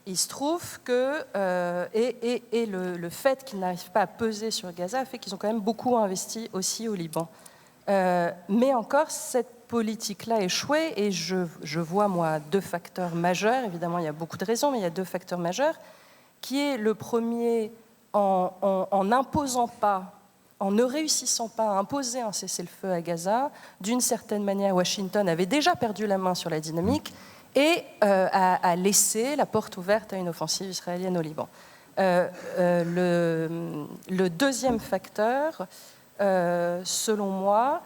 Il se trouve que, le fait qu'ils n'arrivent pas à peser sur Gaza fait qu'ils ont quand même beaucoup investi aussi au Liban. Mais encore, cette politique-là a échoué, et je vois, moi, deux facteurs majeurs. Évidemment, il y a beaucoup de raisons, mais il y a deux facteurs majeurs, qui est le premier, en n'imposant pas, en ne réussissant pas à imposer un cessez-le-feu à Gaza. D'une certaine manière, Washington avait déjà perdu la main sur la dynamique et a laissé la porte ouverte à une offensive israélienne au Liban. Le deuxième facteur, selon moi,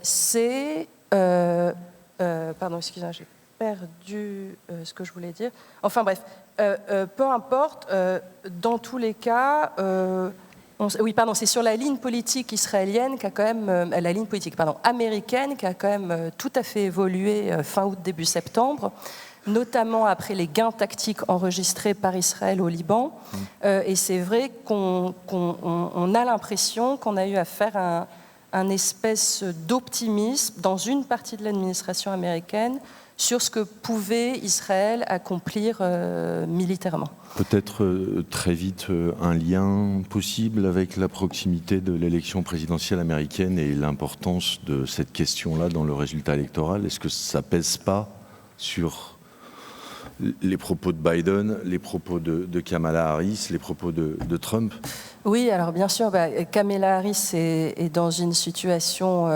c'est... pardon, excusez-moi, j'ai perdu ce que je voulais dire. Enfin bref, peu importe, dans tous les cas... c'est sur la ligne politique israélienne qui a quand même, la ligne politique, américaine qui a quand même tout à fait évolué fin août, début septembre, notamment après les gains tactiques enregistrés par Israël au Liban. Et c'est vrai qu'on a l'impression qu'on a eu affaire à un espèce d'optimisme dans une partie de l'administration américaine sur ce que pouvait Israël accomplir militairement. Peut-être très vite un lien possible avec la proximité de l'élection présidentielle américaine et l'importance de cette question-là dans le résultat électoral. Est-ce que ça pèse pas sur les propos de Biden, les propos de Kamala Harris, les propos de Trump? Oui, alors bien sûr, Kamala Harris est dans une situation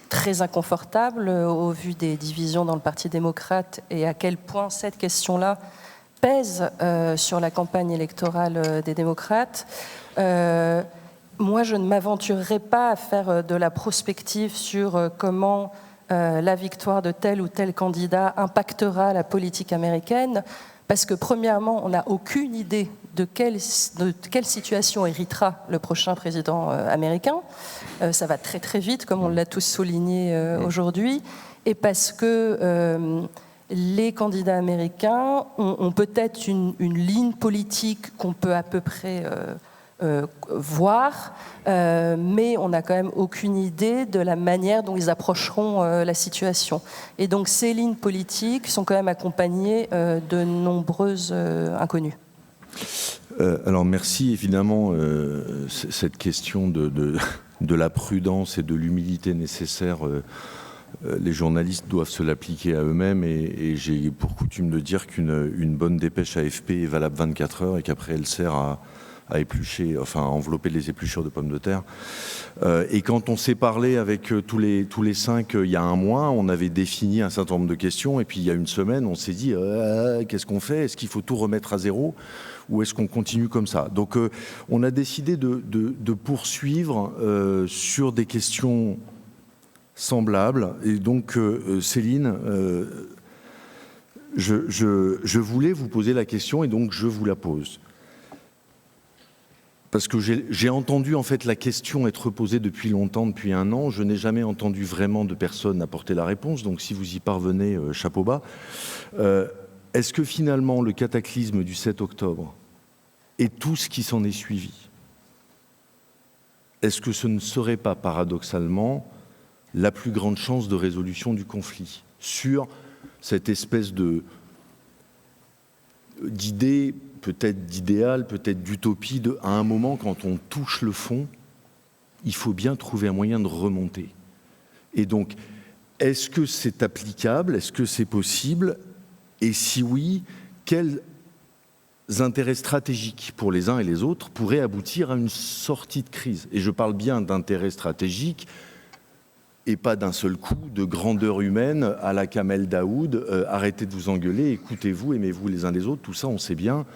très inconfortable au vu des divisions dans le Parti démocrate et à quel point cette question-là pèse sur la campagne électorale des démocrates. Moi, je ne m'aventurerai pas à faire de la prospective sur comment la victoire de tel ou tel candidat impactera la politique américaine, parce que premièrement, on n'a aucune idée de quelle situation héritera le prochain président américain. Ça va très très vite, comme on l'a tous souligné aujourd'hui, et parce que les candidats américains ont peut-être une ligne politique qu'on peut à peu près voir, mais on n'a quand même aucune idée de la manière dont ils approcheront la situation. Et donc ces lignes politiques sont quand même accompagnées de nombreuses inconnues. Alors merci, évidemment, cette question de la prudence et de l'humilité nécessaire, les journalistes doivent se l'appliquer à eux-mêmes, et j'ai pour coutume de dire qu'une bonne dépêche AFP est valable 24 heures et qu'après elle sert à éplucher, enfin à envelopper les épluchures de pommes de terre. Et quand on s'est parlé avec tous les 5 il y a un mois, on avait défini un certain nombre de questions, et puis il y a une semaine, on s'est dit qu'est-ce qu'on fait? Est-ce qu'il faut tout remettre à zéro ou est-ce qu'on continue comme ça? Donc on a décidé de poursuivre sur des questions semblables. Et donc Céline, je voulais vous poser la question, et donc je vous la pose. Parce que j'ai entendu en fait la question être posée depuis longtemps, depuis un an. Je n'ai jamais entendu vraiment de personne apporter la réponse. Donc si vous y parvenez, chapeau bas. Est-ce que finalement le cataclysme du 7 octobre et tout ce qui s'en est suivi, est-ce que ce ne serait pas paradoxalement la plus grande chance de résolution du conflit sur cette espèce d'idée, peut-être d'idéal, peut-être d'utopie, à un moment, quand on touche le fond, il faut bien trouver un moyen de remonter. Et donc, est-ce que c'est applicable? Est-ce que c'est possible? Et si oui, quels intérêts stratégiques pour les uns et les autres pourraient aboutir à une sortie de crise? Et je parle bien d'intérêts stratégiques et pas d'un seul coup de grandeur humaine à la Kamel Daoud, arrêtez de vous engueuler, écoutez-vous, aimez-vous les uns les autres, tout ça on sait bien.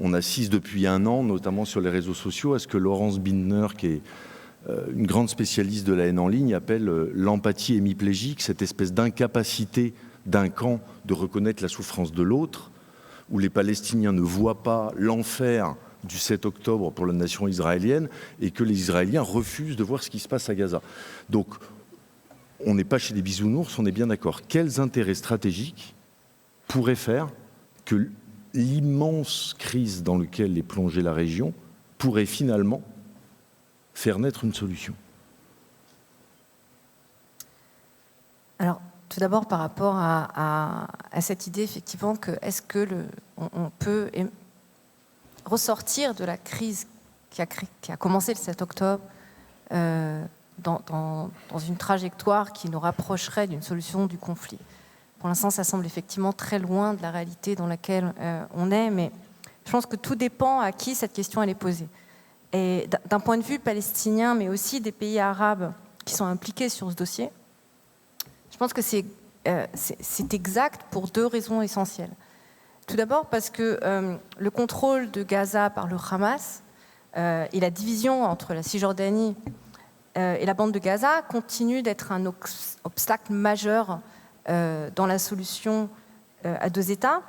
On assiste depuis un an, notamment sur les réseaux sociaux, à ce que Laurence Binder, qui est une grande spécialiste de la haine en ligne, appelle l'empathie hémiplégique, cette espèce d'incapacité d'un camp de reconnaître la souffrance de l'autre, où les Palestiniens ne voient pas l'enfer du 7 octobre pour la nation israélienne, et que les Israéliens refusent de voir ce qui se passe à Gaza. Donc, on n'est pas chez des bisounours, on est bien d'accord. Quels intérêts stratégiques pourraient faire que l'immense crise dans laquelle est plongée la région pourrait finalement faire naître une solution? Alors, tout d'abord, par rapport à cette idée, effectivement, que est-ce que on peut ressortir de la crise qui a commencé le 7 octobre dans une trajectoire qui nous rapprocherait d'une solution du conflit. Pour l'instant, ça semble effectivement très loin de la réalité dans laquelle on est, mais je pense que tout dépend à qui cette question elle est posée. Et d'un point de vue palestinien, mais aussi des pays arabes qui sont impliqués sur ce dossier, je pense que c'est exact pour 2 raisons essentielles. Tout d'abord parce que le contrôle de Gaza par le Hamas et la division entre la Cisjordanie et la bande de Gaza continue d'être un obstacle majeur dans la solution à 2 États.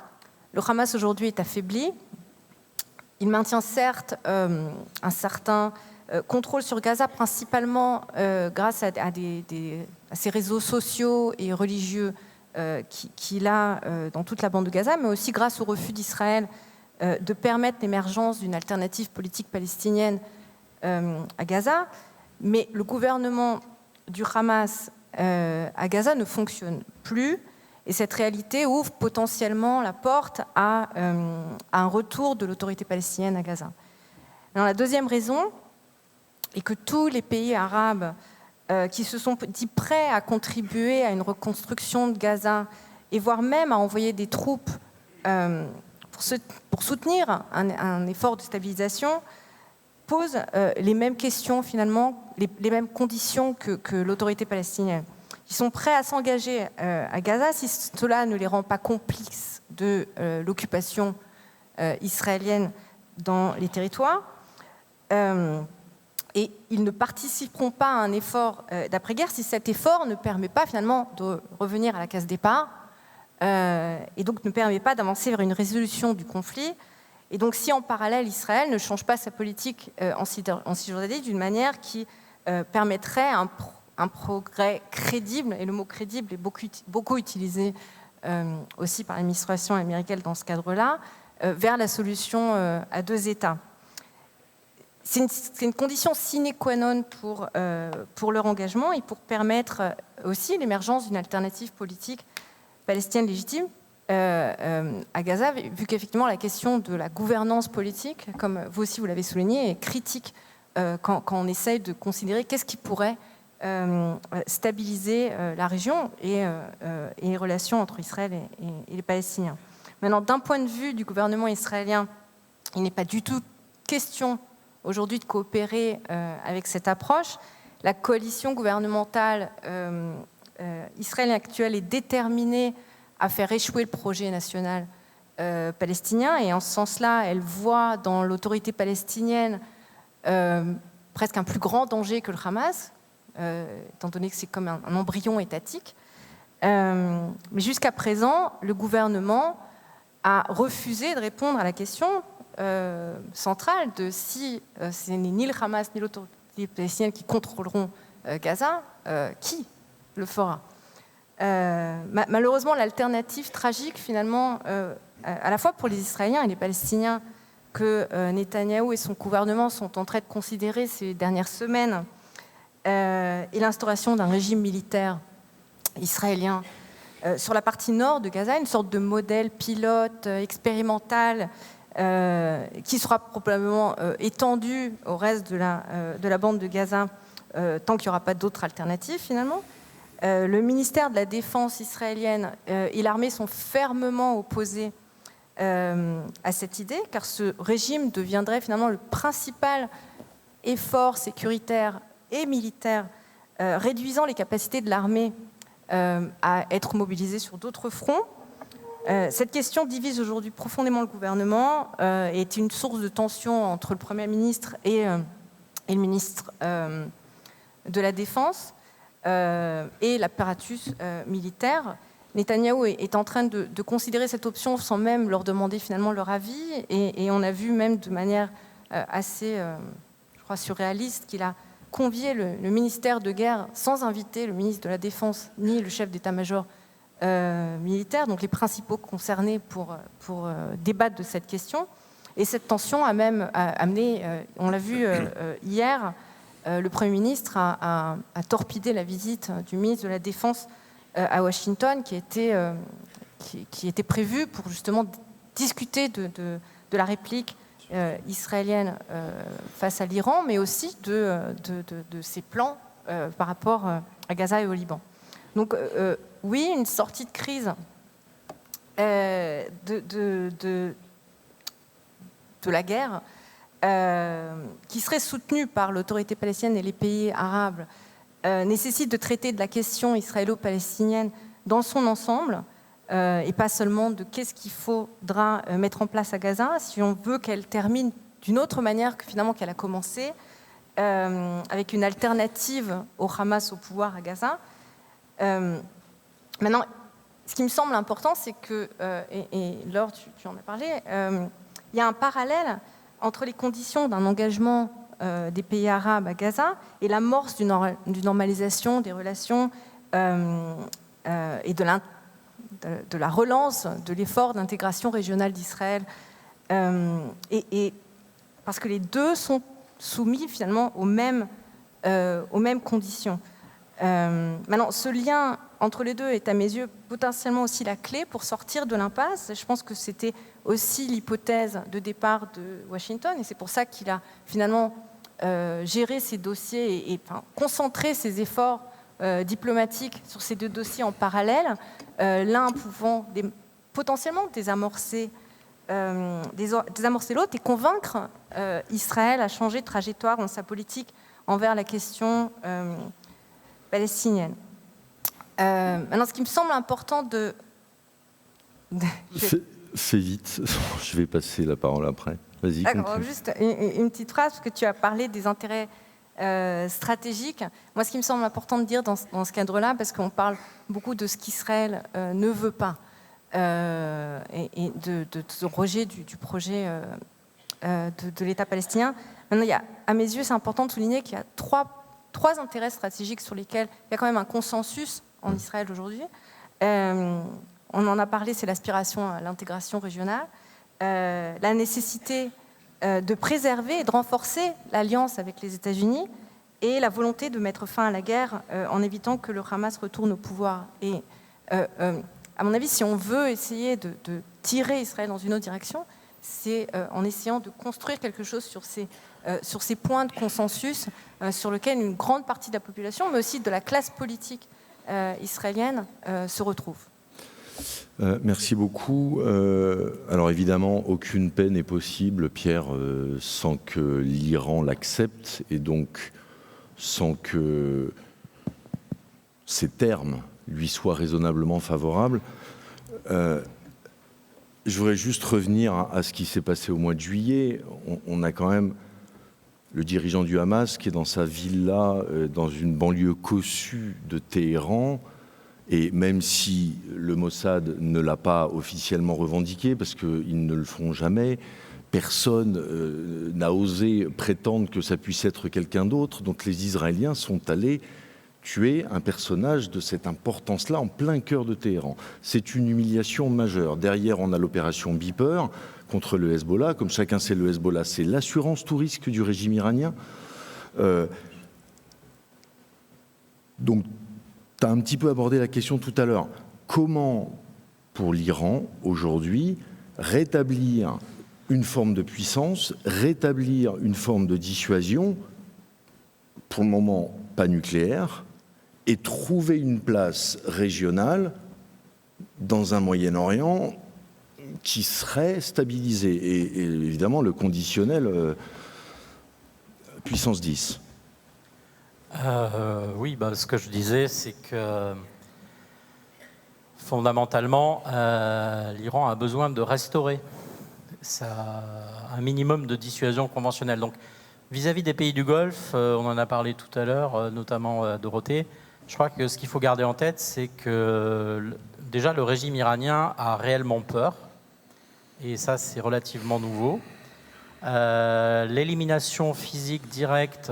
Le Hamas aujourd'hui est affaibli. Il maintient certes un certain contrôle sur Gaza, principalement grâce à ces réseaux sociaux et religieux qu'il a dans toute la bande de Gaza, mais aussi grâce au refus d'Israël de permettre l'émergence d'une alternative politique palestinienne à Gaza. Mais le gouvernement du Hamas à Gaza ne fonctionne plus, et cette réalité ouvre potentiellement la porte à un retour de l'autorité palestinienne à Gaza. Alors, la deuxième raison est que tous les pays arabes qui se sont dit prêts à contribuer à une reconstruction de Gaza, et voire même à envoyer des troupes pour soutenir un effort de stabilisation, posent les mêmes questions finalement, les mêmes conditions que l'autorité palestinienne. Ils sont prêts à s'engager à Gaza si cela ne les rend pas complices de l'occupation israélienne dans les territoires. Et ils ne participeront pas à un effort d'après-guerre si cet effort ne permet pas finalement de revenir à la case départ et donc ne permet pas d'avancer vers une résolution du conflit. Et donc si en parallèle Israël ne change pas sa politique en Cisjordanie d'une manière qui permettrait un progrès crédible, et le mot crédible est beaucoup utilisé aussi par l'administration américaine dans ce cadre-là, vers la solution à 2 États. c'est une condition sine qua non pour leur engagement et pour permettre aussi l'émergence d'une alternative politique palestinienne légitime à Gaza, vu qu'effectivement la question de la gouvernance politique, comme vous aussi vous l'avez souligné, est critique quand on essaye de considérer qu'est-ce qui pourrait stabiliser la région et les relations entre Israël et les Palestiniens. Maintenant, d'un point de vue du gouvernement israélien, il n'est pas du tout question aujourd'hui de coopérer avec cette approche. La coalition gouvernementale israélienne actuelle est déterminée à faire échouer le projet national palestinien, et en ce sens-là, elle voit dans l'autorité palestinienne presque un plus grand danger que le Hamas, étant donné que c'est comme un embryon étatique. Mais jusqu'à présent, le gouvernement a refusé de répondre à la question centrale de si ce n'est ni le Hamas ni l'autorité palestinienne qui contrôleront Gaza, qui le fera. Malheureusement, l'alternative tragique, finalement, à la fois pour les Israéliens et les Palestiniens, que Netanyahou et son gouvernement sont en train de considérer ces dernières semaines, est l'instauration d'un régime militaire israélien sur la partie nord de Gaza, une sorte de modèle pilote, expérimental, qui sera probablement étendu au reste de la bande de Gaza, tant qu'il n'y aura pas d'autres alternatives, finalement. Le ministère de la Défense israélienne et l'armée sont fermement opposés à cette idée, car ce régime deviendrait finalement le principal effort sécuritaire et militaire, réduisant les capacités de l'armée à être mobilisée sur d'autres fronts. Cette question divise aujourd'hui profondément le gouvernement, est une source de tension entre le Premier ministre et le ministre de la Défense. Et l'apparatus militaire. Netanyahou est en train de considérer cette option sans même leur demander finalement leur avis, et on a vu même de manière assez, je crois, surréaliste qu'il a convié le ministère de guerre sans inviter le ministre de la Défense ni le chef d'état-major militaire, donc les principaux concernés pour débattre de cette question. Et cette tension a même amené, on l'a vu hier, le Premier ministre a torpidé la visite du ministre de la Défense à Washington, qui était prévue pour justement discuter de la réplique israélienne face à l'Iran, mais aussi de ses plans par rapport à Gaza et au Liban. Donc oui, une sortie de crise de la guerre, qui serait soutenue par l'autorité palestinienne et les pays arabes, nécessite de traiter de la question israélo-palestinienne dans son ensemble, et pas seulement de qu'est-ce qu'il faudra mettre en place à Gaza si on veut qu'elle termine d'une autre manière que finalement qu'elle a commencé, avec une alternative au Hamas au pouvoir à Gaza. Maintenant, ce qui me semble important, c'est que, et Laure, tu en as parlé, il y a un parallèle entre les conditions d'un engagement des pays arabes à Gaza et l'amorce d'une normalisation des relations et de la relance de l'effort d'intégration régionale d'Israël. Et parce que les deux sont soumis finalement aux mêmes conditions. Maintenant, ce lien entre les deux est à mes yeux potentiellement aussi la clé pour sortir de l'impasse. Je pense que c'était aussi l'hypothèse de départ de Washington, et c'est pour ça qu'il a finalement géré ces dossiers et concentré ses efforts diplomatiques sur ces deux dossiers en parallèle, l'un pouvant potentiellement désamorcer l'autre et convaincre Israël à changer de trajectoire dans sa politique envers la question palestinienne. Maintenant, ce qui me semble important Fais vite, je vais passer la parole après. Vas-y. D'accord, juste une petite phrase, parce que tu as parlé des intérêts stratégiques. Moi, ce qui me semble important de dire dans ce cadre-là, parce qu'on parle beaucoup de ce qu'Israël ne veut pas, et de ce rejet du projet de l'État palestinien. Maintenant, à mes yeux, c'est important de souligner qu'il y a trois intérêts stratégiques sur lesquels il y a quand même un consensus en Israël aujourd'hui. On en a parlé, c'est l'aspiration à l'intégration régionale, la nécessité de préserver et de renforcer l'alliance avec les États-Unis et la volonté de mettre fin à la guerre en évitant que le Hamas retourne au pouvoir. Et à mon avis, si on veut essayer de tirer Israël dans une autre direction, c'est en essayant de construire quelque chose sur ces points de consensus sur lesquels une grande partie de la population, mais aussi de la classe politique israélienne, se retrouve. Merci beaucoup. Alors évidemment, aucune paix n'est possible, Pierre, sans que l'Iran l'accepte et donc sans que ces termes lui soient raisonnablement favorables. Je voudrais juste revenir à ce qui s'est passé au mois de juillet. On a quand même le dirigeant du Hamas qui est dans sa villa, dans une banlieue cossue de Téhéran. Et même si le Mossad ne l'a pas officiellement revendiqué, parce qu'ils ne le feront jamais, personne n'a osé prétendre que ça puisse être quelqu'un d'autre. Donc les Israéliens sont allés tuer un personnage de cette importance-là en plein cœur de Téhéran. C'est une humiliation majeure. Derrière, on a l'opération Beeper contre le Hezbollah. Comme chacun sait, le Hezbollah, c'est l'assurance tout risque du régime iranien. Donc, tu as un petit peu abordé la question tout à l'heure. Comment, pour l'Iran, aujourd'hui, rétablir une forme de puissance, rétablir une forme de dissuasion, pour le moment pas nucléaire, et trouver une place régionale dans un Moyen-Orient qui serait stabilisé. Et évidemment, le conditionnel puissance 10. Oui, ce que je disais, c'est que fondamentalement, l'Iran a besoin de restaurer un minimum de dissuasion conventionnelle. Donc, vis-à-vis des pays du Golfe, on en a parlé tout à l'heure, notamment Dorothée, je crois que ce qu'il faut garder en tête, c'est que déjà le régime iranien a réellement peur, et ça c'est relativement nouveau. L'élimination physique directe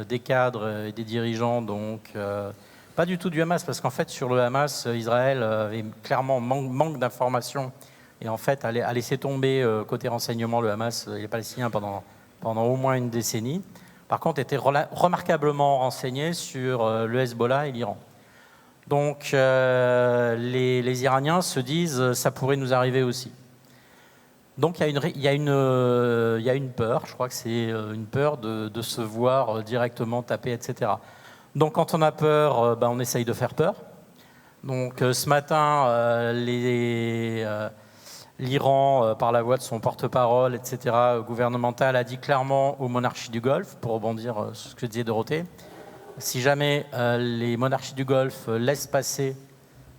des cadres et des dirigeants, donc pas du tout du Hamas, parce qu'en fait sur le Hamas, Israël avait clairement manque d'informations, et en fait a laissé tomber côté renseignement le Hamas et les Palestiniens pendant au moins une décennie. Par contre, était remarquablement renseigné sur le Hezbollah et l'Iran. Donc les Iraniens se disent ça pourrait nous arriver aussi. Donc il y a une peur, je crois que c'est une peur de se voir directement taper, etc. Donc quand on a peur, on essaye de faire peur. Donc ce matin, l'Iran, par la voix de son porte-parole, etc., gouvernemental, a dit clairement aux monarchies du Golfe, pour rebondir sur ce que disait Dorothée, si jamais les monarchies du Golfe laissent passer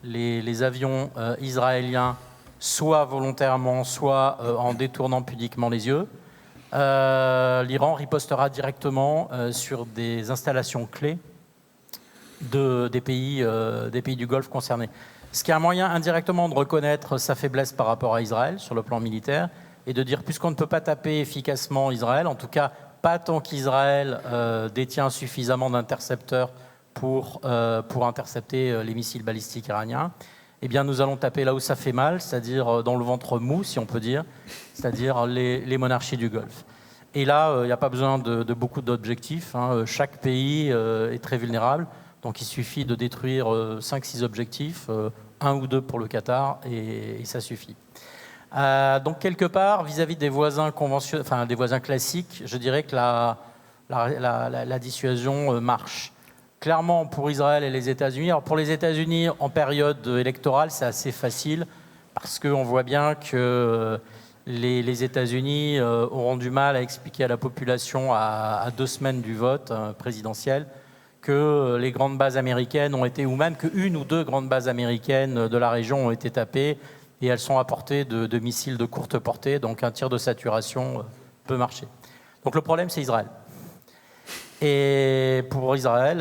les avions israéliens, soit volontairement, soit en détournant pudiquement les yeux, l'Iran ripostera directement sur des installations clés des pays du Golfe concernés. Ce qui est un moyen indirectement de reconnaître sa faiblesse par rapport à Israël sur le plan militaire et de dire, puisqu'on ne peut pas taper efficacement Israël, en tout cas pas tant qu'Israël détient suffisamment d'intercepteurs pour intercepter les missiles balistiques iraniens, eh bien nous allons taper là où ça fait mal, c'est-à-dire dans le ventre mou, si on peut dire, c'est-à-dire les monarchies du Golfe. Et là, il n'y a pas besoin de beaucoup d'objectifs. Chaque pays est très vulnérable. Donc il suffit de détruire 5-6 objectifs, 1 ou 2 pour le Qatar, et ça suffit. Donc quelque part, vis-à-vis des voisins des voisins classiques, je dirais que la dissuasion marche. Clairement, pour Israël et les États-Unis. Alors pour les États-Unis, en période électorale, c'est assez facile, parce qu'on voit bien que les États-Unis auront du mal à expliquer à la population à 2 semaines du vote présidentiel que les grandes bases américaines ont été, ou même qu'une ou 2 grandes bases américaines de la région ont été tapées, et elles sont à portée de missiles de courte portée, donc un tir de saturation peut marcher. Donc le problème, c'est Israël. Et pour Israël,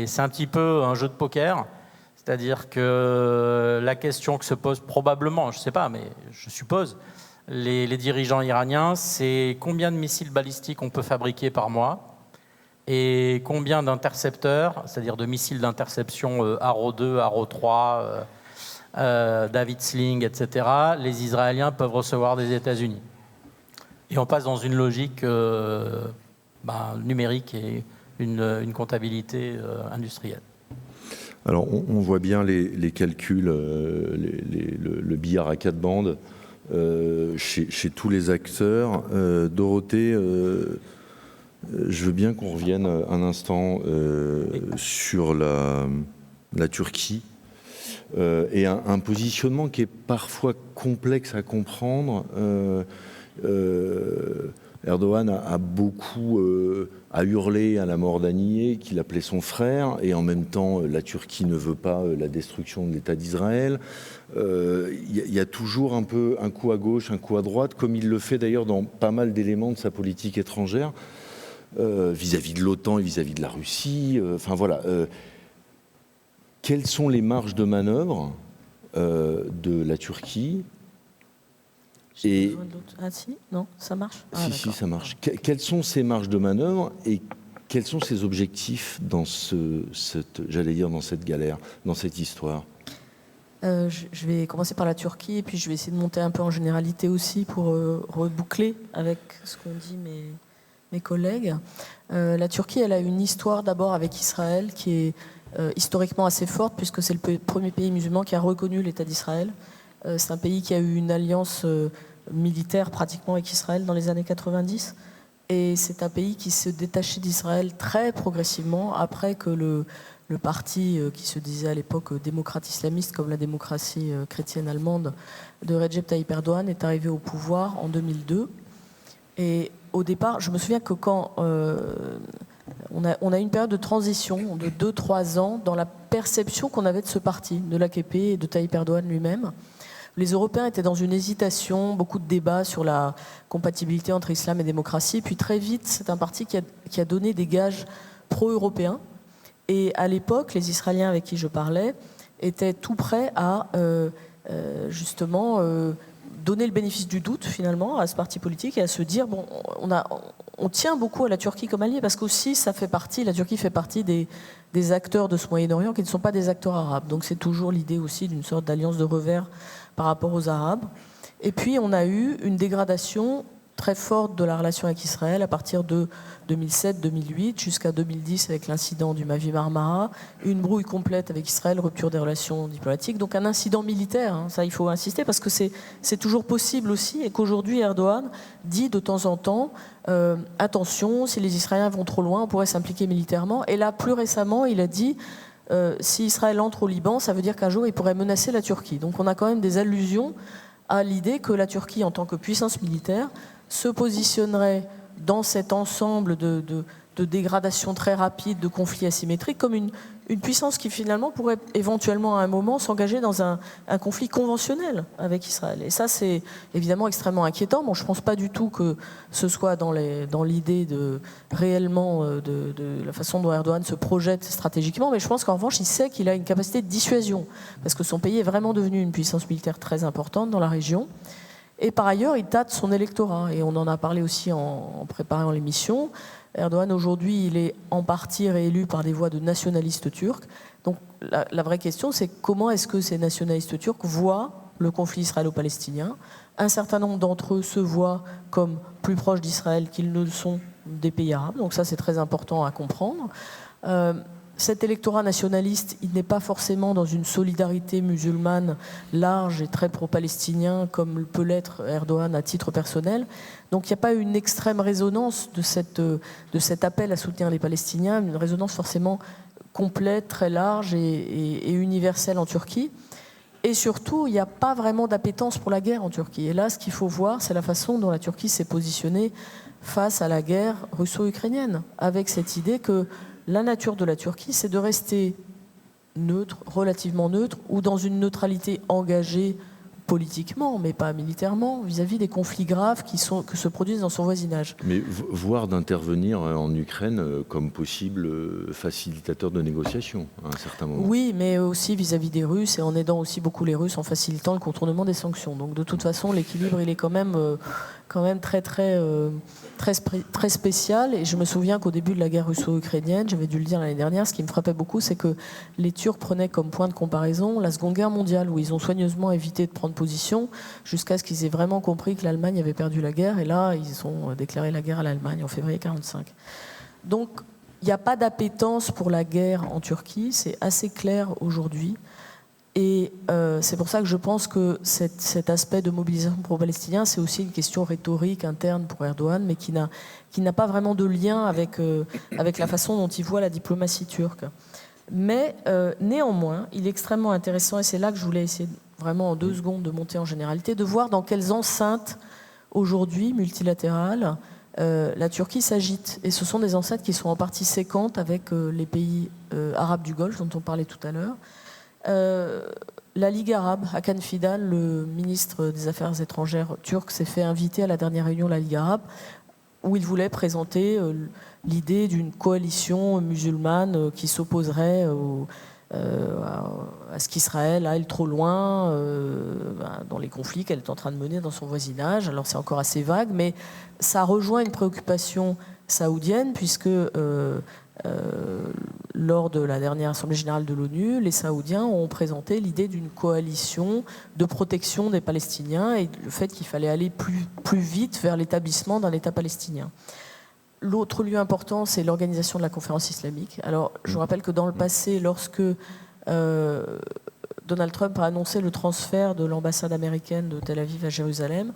c'est un petit peu un jeu de poker, c'est-à-dire que la question que se pose probablement, je ne sais pas, mais je suppose, les dirigeants iraniens, c'est combien de missiles balistiques on peut fabriquer par mois, et combien d'intercepteurs, c'est-à-dire de missiles d'interception Arrow 2, Arrow 3, David Sling, etc., les Israéliens peuvent recevoir des États-Unis. Et on passe dans une logique numérique et une comptabilité industrielle. Alors, on voit bien les calculs, le billard à 4 bandes chez tous les acteurs. Dorothée, je veux bien qu'on revienne un instant sur la Turquie et un positionnement qui est parfois complexe à comprendre. Erdogan a beaucoup a hurlé à la mort d'Haniyeh, qu'il appelait son frère, et en même temps, la Turquie ne veut pas la destruction de l'État d'Israël. Il y a toujours un peu un coup à gauche, un coup à droite, comme il le fait d'ailleurs dans pas mal d'éléments de sa politique étrangère, vis-à-vis de l'OTAN et vis-à-vis de la Russie. Enfin voilà. Quelles sont les marges de manœuvre de la Turquie ? Et ah si, non, ça marche. Si, ça marche. Quelles sont ces marges de manœuvre et quels sont ses objectifs dans dans cette galère, dans cette histoire ? Je vais commencer par la Turquie et puis je vais essayer de monter un peu en généralité aussi pour reboucler avec ce qu'ont dit mes collègues. La Turquie, elle a une histoire d'abord avec Israël qui est historiquement assez forte puisque c'est le premier pays musulman qui a reconnu l'État d'Israël. C'est un pays qui a eu une alliance militaire pratiquement avec Israël dans les années 90. Et c'est un pays qui se détachait d'Israël très progressivement après que le parti qui se disait à l'époque démocrate islamiste, comme la démocratie chrétienne allemande de Recep Tayyip Erdogan, est arrivé au pouvoir en 2002. Et au départ, je me souviens que quand on a eu une période de transition de 2-3 ans dans la perception qu'on avait de ce parti, de l'AKP et de Tayyip Erdogan lui-même. Les Européens étaient dans une hésitation, beaucoup de débats sur la compatibilité entre islam et démocratie. Puis très vite, c'est un parti qui a donné des gages pro-européens. Et à l'époque, les Israéliens avec qui je parlais étaient tout prêts à justement donner le bénéfice du doute finalement à ce parti politique et à se dire bon, on tient beaucoup à la Turquie comme allié parce qu'aussi la Turquie fait partie des acteurs de ce Moyen-Orient qui ne sont pas des acteurs arabes. Donc c'est toujours l'idée aussi d'une sorte d'alliance de revers par rapport aux Arabes. Et puis on a eu une dégradation très forte de la relation avec Israël à partir de 2007-2008 jusqu'à 2010 avec l'incident du Mavi Marmara, une brouille complète avec Israël, rupture des relations diplomatiques, donc un incident militaire, hein, ça il faut insister parce que c'est toujours possible aussi et qu'aujourd'hui Erdogan dit de temps en temps attention, si les Israéliens vont trop loin, on pourrait s'impliquer militairement. Et là plus récemment il a dit si Israël entre au Liban, ça veut dire qu'un jour il pourrait menacer la Turquie. Donc on a quand même des allusions à l'idée que la Turquie en tant que puissance militaire se positionnerait dans cet ensemble de dégradation très rapide, de conflits asymétriques, comme une puissance qui finalement pourrait éventuellement à un moment s'engager dans un conflit conventionnel avec Israël. Et ça, c'est évidemment extrêmement inquiétant. Bon, je ne pense pas du tout que ce soit dans l'idée de réellement de la façon dont Erdogan se projette stratégiquement, mais je pense qu'en revanche, il sait qu'il a une capacité de dissuasion, parce que son pays est vraiment devenu une puissance militaire très importante dans la région. Et par ailleurs, il tâte son électorat. Et on en a parlé aussi en préparant l'émission. Erdogan, aujourd'hui, il est en partie réélu par des voix de nationalistes turcs. Donc la vraie question, c'est comment est-ce que ces nationalistes turcs voient le conflit israélo-palestinien ? Un certain nombre d'entre eux se voient comme plus proches d'Israël qu'ils ne sont des pays arabes. Donc ça, c'est très important à comprendre. Cet électorat nationaliste, il n'est pas forcément dans une solidarité musulmane large et très pro-palestinien comme peut l'être Erdogan à titre personnel. Donc il n'y a pas une extrême résonance de cet appel à soutenir les Palestiniens, une résonance forcément complète, très large et universelle en Turquie. Et surtout, il n'y a pas vraiment d'appétence pour la guerre en Turquie. Et là, ce qu'il faut voir, c'est la façon dont la Turquie s'est positionnée face à la guerre russo-ukrainienne, avec cette idée que la nature de la Turquie, c'est de rester neutre, relativement neutre, ou dans une neutralité engagée politiquement, mais pas militairement, vis-à-vis des conflits graves que se produisent dans son voisinage. Mais voire d'intervenir en Ukraine comme possible facilitateur de négociations à un certain moment. Oui, mais aussi vis-à-vis des Russes et en aidant aussi beaucoup les Russes en facilitant le contournement des sanctions. Donc de toute façon, l'équilibre, il est quand même quand même très spécial. Et je me souviens qu'au début de la guerre russo-ukrainienne, j'avais dû le dire l'année dernière, ce qui me frappait beaucoup, c'est que les Turcs prenaient comme point de comparaison la Seconde Guerre mondiale, où ils ont soigneusement évité de prendre position jusqu'à ce qu'ils aient vraiment compris que l'Allemagne avait perdu la guerre. Et là, ils ont déclaré la guerre à l'Allemagne en février 1945. Donc, il n'y a pas d'appétence pour la guerre en Turquie, c'est assez clair aujourd'hui. Et c'est pour ça que je pense que cet aspect de mobilisation pro-palestinien, c'est aussi une question rhétorique interne pour Erdogan, mais qui n'a pas vraiment de lien avec la façon dont il voit la diplomatie turque. Mais néanmoins, il est extrêmement intéressant, et c'est là que je voulais essayer vraiment en 2 secondes de monter en généralité, de voir dans quelles enceintes aujourd'hui multilatérales la Turquie s'agite. Et ce sont des enceintes qui sont en partie séquentes avec les pays arabes du Golfe, dont on parlait tout à l'heure. La Ligue arabe, Hakan Fidan, le ministre des Affaires étrangères turc, s'est fait inviter à la dernière réunion de la Ligue arabe où il voulait présenter l'idée d'une coalition musulmane qui s'opposerait à ce qu'Israël aille trop loin dans les conflits qu'elle est en train de mener dans son voisinage. Alors c'est encore assez vague, mais ça rejoint une préoccupation saoudienne puisque lors de la dernière Assemblée générale de l'ONU, les Saoudiens ont présenté l'idée d'une coalition de protection des Palestiniens et le fait qu'il fallait aller plus vite vers l'établissement d'un État palestinien. L'autre lieu important, c'est l'organisation de la conférence islamique. Alors, je vous rappelle que dans le passé, lorsque Donald Trump a annoncé le transfert de l'ambassade américaine de Tel Aviv à Jérusalem,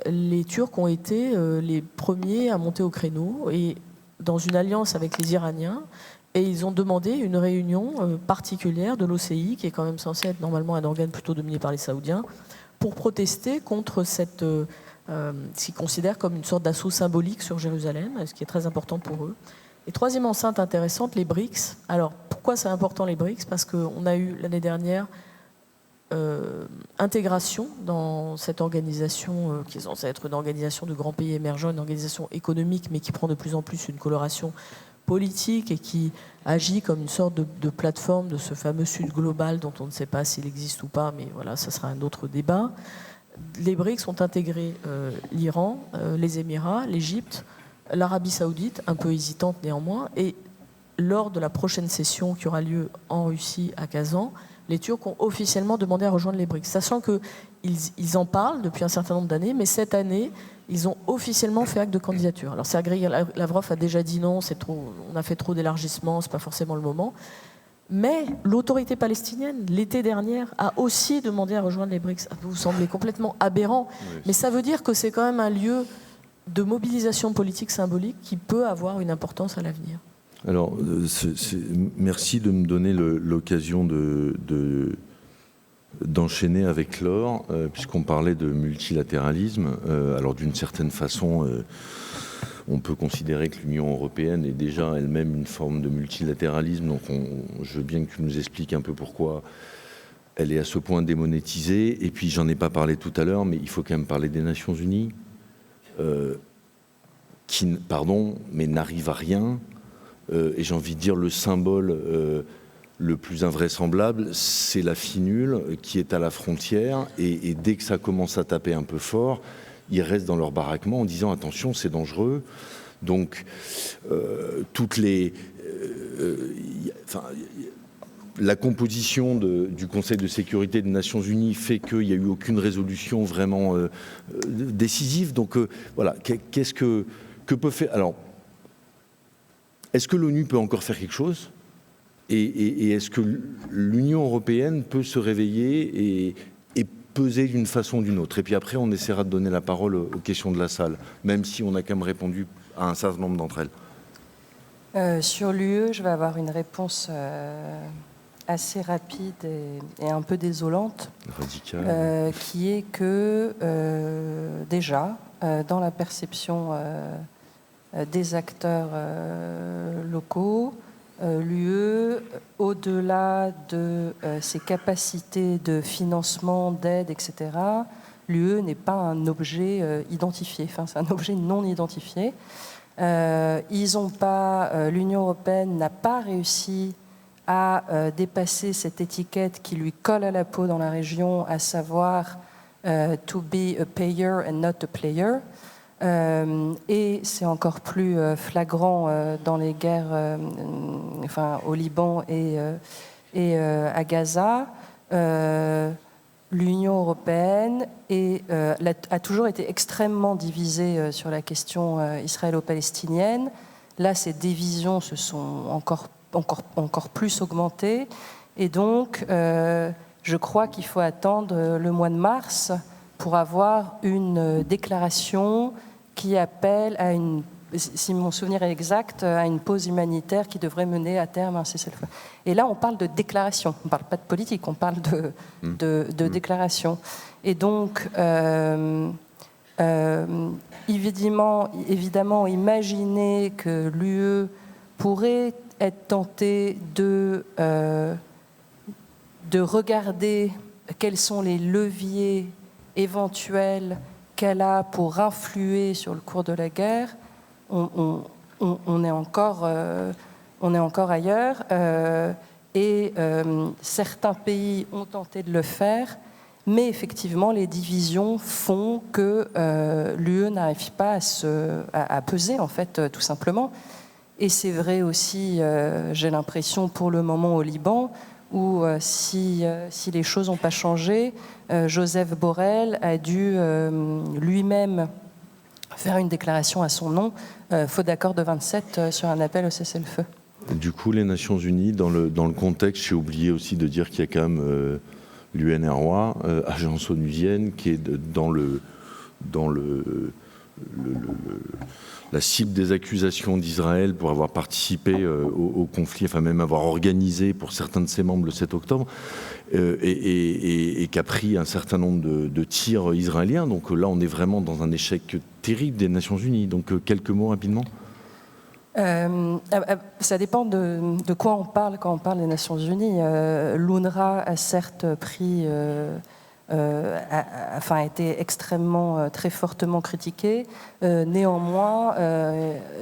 les Turcs ont été les premiers à monter au créneau et dans une alliance avec les Iraniens, et ils ont demandé une réunion particulière de l'OCI, qui est quand même censé être normalement un organe plutôt dominé par les Saoudiens, pour protester contre cette, ce qu'ils considèrent comme une sorte d'assaut symbolique sur Jérusalem, ce qui est très important pour eux. Et troisième enceinte intéressante, les BRICS. Alors, pourquoi c'est important les BRICS? Parce qu'on a eu l'année dernière intégration dans cette organisation qui est censée être une organisation de grands pays émergents, une organisation économique, mais qui prend de plus en plus une coloration politique et qui agit comme une sorte de plateforme de ce fameux Sud global dont on ne sait pas s'il existe ou pas, mais voilà, ça sera un autre débat. Les BRICS ont intégré l'Iran, les Émirats, l'Égypte, l'Arabie Saoudite, un peu hésitante néanmoins, et lors de la prochaine session qui aura lieu en Russie à Kazan, les Turcs ont officiellement demandé à rejoindre les BRICS, sachant qu'ils en parlent depuis un certain nombre d'années, mais cette année, ils ont officiellement fait acte de candidature. Alors Sergei Lavrov a déjà dit non, on a fait trop d'élargissement, c'est pas forcément le moment. Mais l'autorité palestinienne, l'été dernier, a aussi demandé à rejoindre les BRICS. Ça vous semblez complètement aberrant, oui. Mais ça veut dire que c'est quand même un lieu de mobilisation politique symbolique qui peut avoir une importance à l'avenir. Alors, merci de me donner l'occasion d'enchaîner avec Laure, puisqu'on parlait de multilatéralisme. Alors, d'une certaine façon, on peut considérer que l'Union européenne est déjà elle-même une forme de multilatéralisme. Donc, je veux bien que tu nous expliques un peu pourquoi elle est à ce point démonétisée. Et puis, j'en ai pas parlé tout à l'heure, mais il faut quand même parler des Nations Unies, qui, pardon, mais n'arrivent à rien. Et j'ai envie de dire le symbole le plus invraisemblable, c'est la finule qui est à la frontière. Et dès que ça commence à taper un peu fort, ils restent dans leur baraquement en disant attention, c'est dangereux. Donc, la composition du Conseil de sécurité des Nations Unies fait qu'il n'y a eu aucune résolution vraiment décisive. Donc, voilà, qu'est-ce que peut faire... Alors, est-ce que l'ONU peut encore faire quelque chose ? Et est-ce que l'Union européenne peut se réveiller et peser d'une façon ou d'une autre ? Et puis après, on essaiera de donner la parole aux questions de la salle, même si on a quand même répondu à un certain nombre d'entre elles. Sur l'UE, je vais avoir une réponse assez rapide et un peu désolante, radicale, qui est que déjà, dans la perception des acteurs locaux, l'UE, au-delà de ses capacités de financement, d'aide, etc., l'UE n'est pas un objet identifié, enfin, c'est un objet non identifié. L'Union européenne n'a pas réussi à dépasser cette étiquette qui lui colle à la peau dans la région, à savoir to be a payer and not a player. Et c'est encore plus flagrant dans les guerres au Liban et à Gaza. L'Union européenne a toujours été extrêmement divisée sur la question israélo-palestinienne. Là, ces divisions se sont encore plus augmentées. Et donc, je crois qu'il faut attendre le mois de mars pour avoir une déclaration qui appelle à une, si mon souvenir est exact, à une pause humanitaire qui devrait mener à terme un cessez-le-feu. Et là, on parle de déclaration, on ne parle pas de politique, on parle de déclaration. Et donc, évidemment, imaginer que l'UE pourrait être tentée de regarder quels sont les leviers éventuels qu'elle a pour influer sur le cours de la guerre, on est encore ailleurs. Certains pays ont tenté de le faire, mais effectivement, les divisions font que l'UE n'arrive pas à peser, en fait, tout simplement. Et c'est vrai aussi, j'ai l'impression, pour le moment au Liban, où si les choses n'ont pas changé, Joseph Borrell a dû lui-même faire une déclaration à son nom, faute d'accord de 27 sur un appel au cessez-le-feu. Du coup, les Nations Unies, dans le contexte, j'ai oublié aussi de dire qu'il y a quand même l'UNRWA, agence onusienne, qui est dans la cible des accusations d'Israël pour avoir participé au conflit, enfin même avoir organisé pour certains de ses membres le 7 octobre, et qui a pris un certain nombre de tirs israéliens. Donc là, on est vraiment dans un échec terrible des Nations Unies. Donc quelques mots rapidement. Ça dépend de quoi on parle quand on parle des Nations Unies. L'UNRWA a certes pris... a été extrêmement, très fortement critiqué. Néanmoins,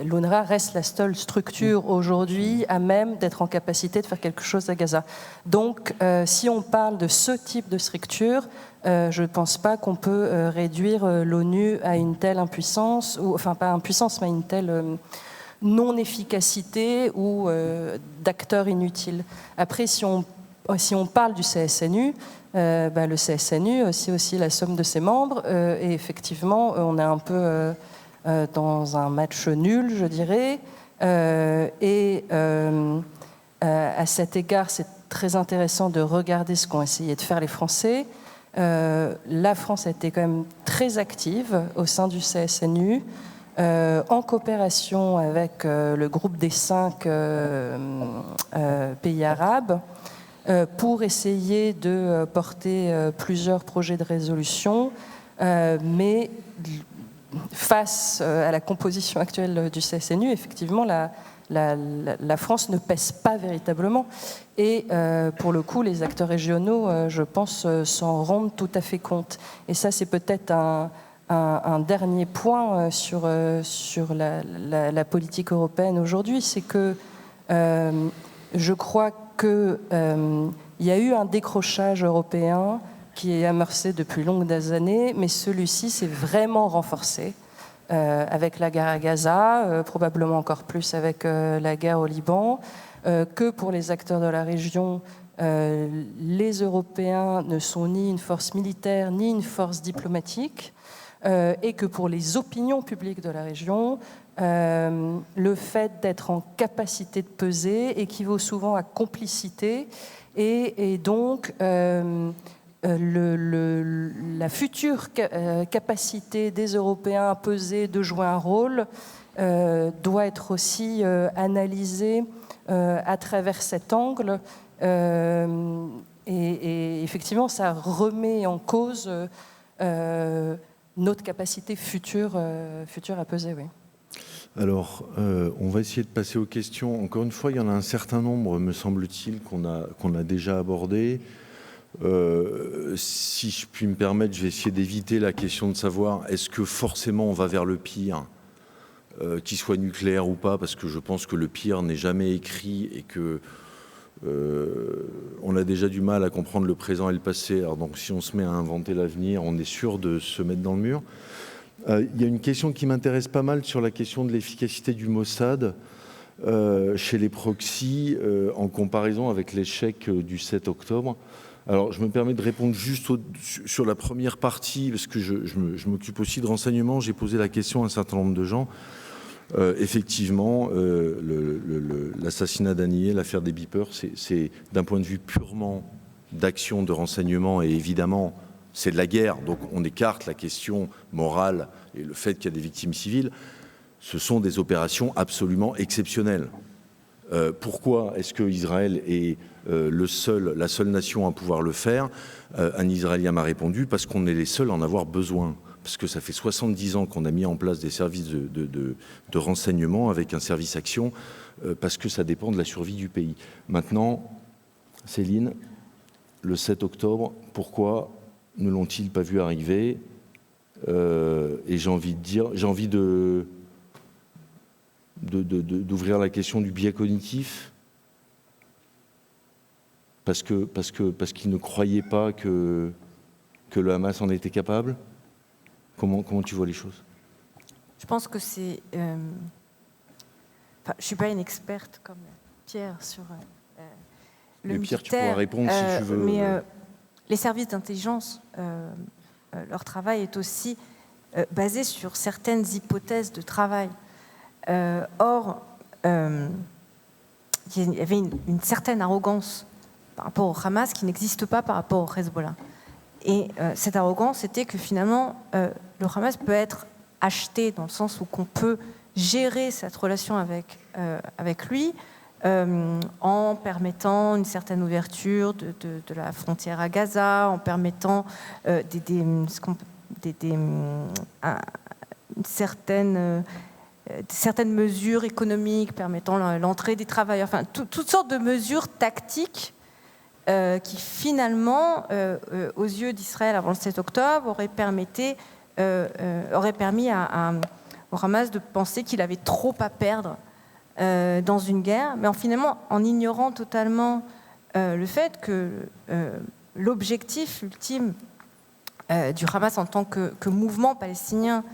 l'UNRWA reste la seule structure aujourd'hui à même d'être en capacité de faire quelque chose à Gaza. Donc, si on parle de ce type de structure, je ne pense pas qu'on peut réduire l'ONU à une telle impuissance, enfin pas impuissance, mais une telle non-efficacité ou d'acteurs inutiles. Après, si on parle du CSNU, le CSNU, c'est aussi la somme de ses membres, et effectivement, on est un peu dans un match nul, je dirais, à cet égard, c'est très intéressant de regarder ce qu'ont essayé de faire les Français. La France a été quand même très active au sein du CSNU, en coopération avec le groupe des 5 pays arabes, pour essayer de porter plusieurs projets de résolution, mais face à la composition actuelle du CSNU, effectivement, la France ne pèse pas véritablement. Et pour le coup, les acteurs régionaux, je pense, s'en rendent tout à fait compte. Et ça, c'est peut-être un dernier point sur la politique européenne aujourd'hui, c'est que je crois qu'il y a eu un décrochage européen qui est amorcé depuis longues années, mais celui-ci s'est vraiment renforcé avec la guerre à Gaza, probablement encore plus avec la guerre au Liban, que pour les acteurs de la région, les Européens ne sont ni une force militaire ni une force diplomatique, et que pour les opinions publiques de la région, le fait d'être en capacité de peser équivaut souvent à complicité, et donc la future capacité des Européens à peser, de jouer un rôle, doit être aussi analysée à travers cet angle, et effectivement ça remet en cause notre capacité future à peser, oui. Alors, on va essayer de passer aux questions. Encore une fois, il y en a un certain nombre, me semble-t-il, qu'on a déjà abordé. Si je puis me permettre, je vais essayer d'éviter la question de savoir est-ce que forcément on va vers le pire, qu'il soit nucléaire ou pas, parce que je pense que le pire n'est jamais écrit et que on a déjà du mal à comprendre le présent et le passé. Alors donc, si on se met à inventer l'avenir, on est sûr de se mettre dans le mur. Il y a une question qui m'intéresse pas mal sur la question de l'efficacité du Mossad chez les proxys en comparaison avec l'échec du 7 octobre. Alors, je me permets de répondre juste sur la première partie, parce que je m'occupe aussi de renseignements. J'ai posé la question à un certain nombre de gens. Effectivement, l'assassinat d'Haniyeh, l'affaire des beepers, c'est d'un point de vue purement d'action de renseignement, et évidemment, c'est de la guerre, donc on écarte la question morale et le fait qu'il y a des victimes civiles. Ce sont des opérations absolument exceptionnelles. Pourquoi est-ce qu'Israël est la seule nation à pouvoir le faire? Un Israélien m'a répondu, parce qu'on est les seuls à en avoir besoin. Parce que ça fait 70 ans qu'on a mis en place des services de renseignement avec un service action, parce que ça dépend de la survie du pays. Maintenant, Céline, le 7 octobre, pourquoi ne l'ont-ils pas vu arriver? Et j'ai envie d'ouvrir la question du biais cognitif, parce qu'ils ne croyaient pas que le Hamas en était capable. Comment tu vois les choses? Je pense que c'est... je ne suis pas une experte comme Pierre sur le mais militaire. Pierre, tu pourras répondre si tu veux. Mais les services d'intelligence, leur travail est aussi basé sur certaines hypothèses de travail. Or, il y avait une certaine arrogance par rapport au Hamas qui n'existe pas par rapport au Hezbollah. Et cette arrogance, c'était que finalement, le Hamas peut être acheté dans le sens où qu'on peut gérer cette relation avec lui en permettant une certaine ouverture de la frontière à Gaza, en permettant certaines mesures économiques permettant l'entrée des travailleurs, enfin toutes sortes de mesures tactiques qui finalement, aux yeux d'Israël avant le 7 octobre, auraient permis au Hamas de penser qu'il avait trop à perdre dans une guerre, mais finalement en ignorant totalement le fait que l'objectif ultime du Hamas en tant que mouvement palestinien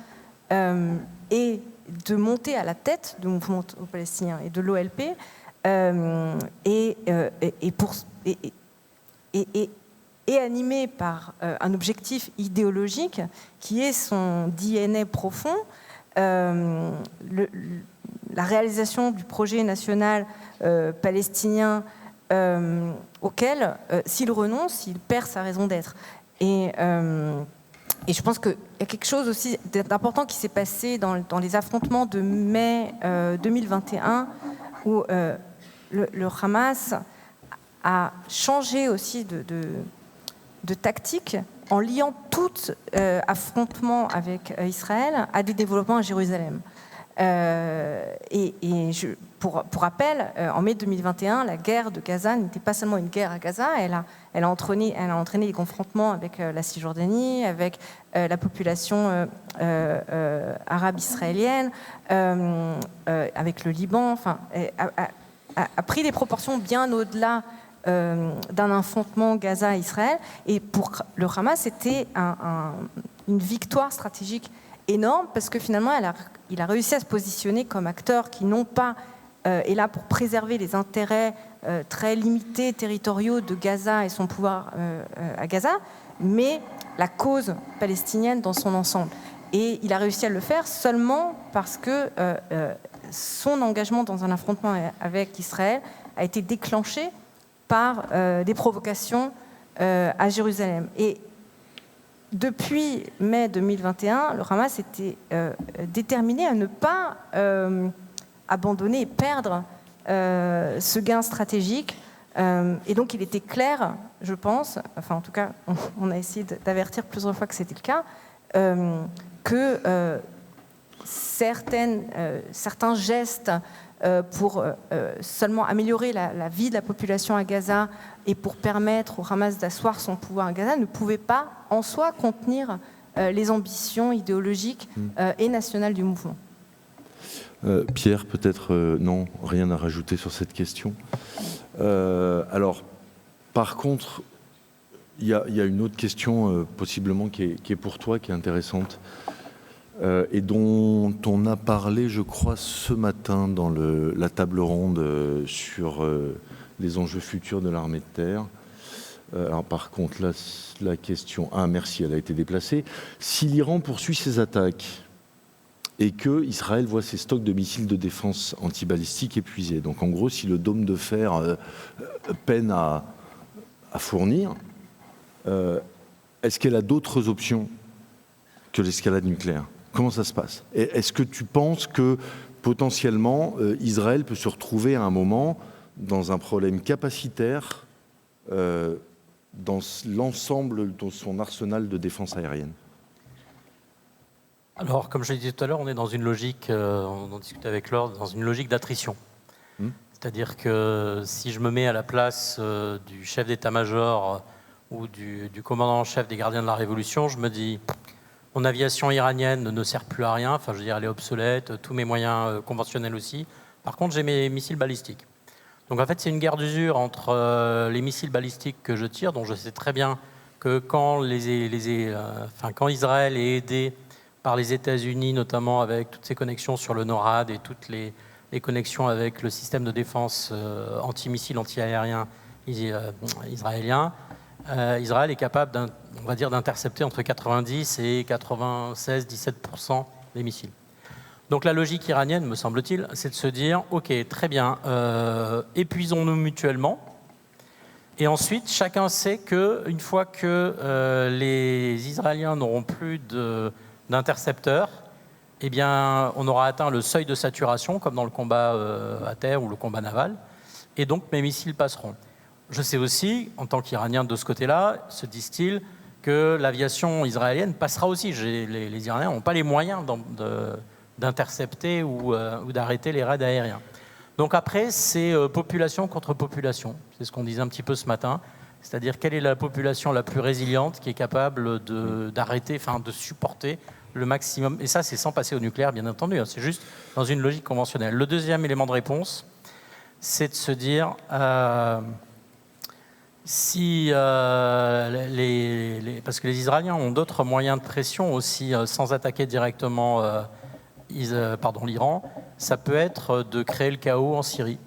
est de monter à la tête du mouvement palestinien et de l'OLP est animé par un objectif idéologique qui est son DNA profond, la réalisation du projet national palestinien auquel, s'il renonce, il perd sa raison d'être. Et je pense qu'il y a quelque chose aussi d'important qui s'est passé dans les affrontements de mai 2021, où le Hamas a changé aussi de tactique en liant tout affrontement avec Israël à des développements à Jérusalem. Pour rappel, en mai 2021, la guerre de Gaza n'était pas seulement une guerre à Gaza, elle a entraîné des confrontements avec la Cisjordanie, avec la population arabe israélienne, avec le Liban, enfin, a pris des proportions bien au-delà d'un affrontement Gaza-Israël. Et pour le Hamas, c'était une victoire stratégique énorme, parce que finalement, il a réussi à se positionner comme acteur qui non pas est là pour préserver les intérêts très limités territoriaux de Gaza et son pouvoir à Gaza, mais la cause palestinienne dans son ensemble. Et il a réussi à le faire seulement parce que son engagement dans un affrontement avec Israël a été déclenché par des provocations à Jérusalem. Et depuis mai 2021, le Hamas était déterminé à ne pas abandonner et perdre ce gain stratégique. Et donc il était clair, je pense, enfin en tout cas on a essayé d'avertir plusieurs fois que c'était le cas, que certains gestes pour seulement améliorer la vie de la population à Gaza et pour permettre au Hamas d'asseoir son pouvoir à Gaza ne pouvaient pas en soi contenir les ambitions idéologiques et nationales du mouvement. Pierre, peut-être non, rien à rajouter sur cette question. Alors, par contre, il y a une autre question possiblement qui est pour toi, qui est intéressante, et dont on a parlé, je crois, ce matin dans la table ronde sur les enjeux futurs de l'armée de terre. Alors par contre, là, la question... Ah, merci, elle a été déplacée. Si l'Iran poursuit ses attaques et que Israël voit ses stocks de missiles de défense antibalistiques épuisés, donc en gros, si le dôme de fer peine à fournir, est-ce qu'elle a d'autres options que l'escalade nucléaire? Comment ça se passe? Est-ce que tu penses que potentiellement Israël peut se retrouver à un moment dans un problème capacitaire dans l'ensemble de son arsenal de défense aérienne? Alors, comme je l'ai dit tout à l'heure, on est dans une logique, on en discutait avec Laure, dans une logique d'attrition. C'est-à-dire que si je me mets à la place du chef d'état-major ou du commandant en chef des gardiens de la Révolution, je me dis, mon aviation iranienne ne sert plus à rien, enfin je veux dire, elle est obsolète, tous mes moyens conventionnels aussi. Par contre, j'ai mes missiles balistiques. Donc en fait, c'est une guerre d'usure entre les missiles balistiques que je tire, dont je sais très bien que quand Israël est aidé par les États-Unis, notamment avec toutes ces connexions sur le NORAD et toutes les connexions avec le système de défense anti-missiles, anti-aériens israélien, Israël est capable, on va dire, d'intercepter entre 90 et 96-17% des missiles. Donc la logique iranienne, me semble-t-il, c'est de se dire, ok, très bien, épuisons-nous mutuellement, et ensuite chacun sait qu'une fois que les Israéliens n'auront plus d'intercepteurs, eh bien, on aura atteint le seuil de saturation, comme dans le combat à terre ou le combat naval, et donc mes missiles passeront. Je sais aussi, en tant qu'Iranien de ce côté-là, se disent-ils, que l'aviation israélienne passera aussi. Les Iraniens n'ont pas les moyens d'intercepter ou d'arrêter les raids aériens. Donc après, c'est population contre population. C'est ce qu'on disait un petit peu ce matin. C'est-à-dire, quelle est la population la plus résiliente qui est capable d'arrêter, enfin de supporter le maximum. Et ça, c'est sans passer au nucléaire, bien entendu. C'est juste dans une logique conventionnelle. Le deuxième élément de réponse, c'est de se dire... parce que les Israéliens ont d'autres moyens de pression aussi, sans attaquer directement l'Iran, ça peut être de créer le chaos en Syrie.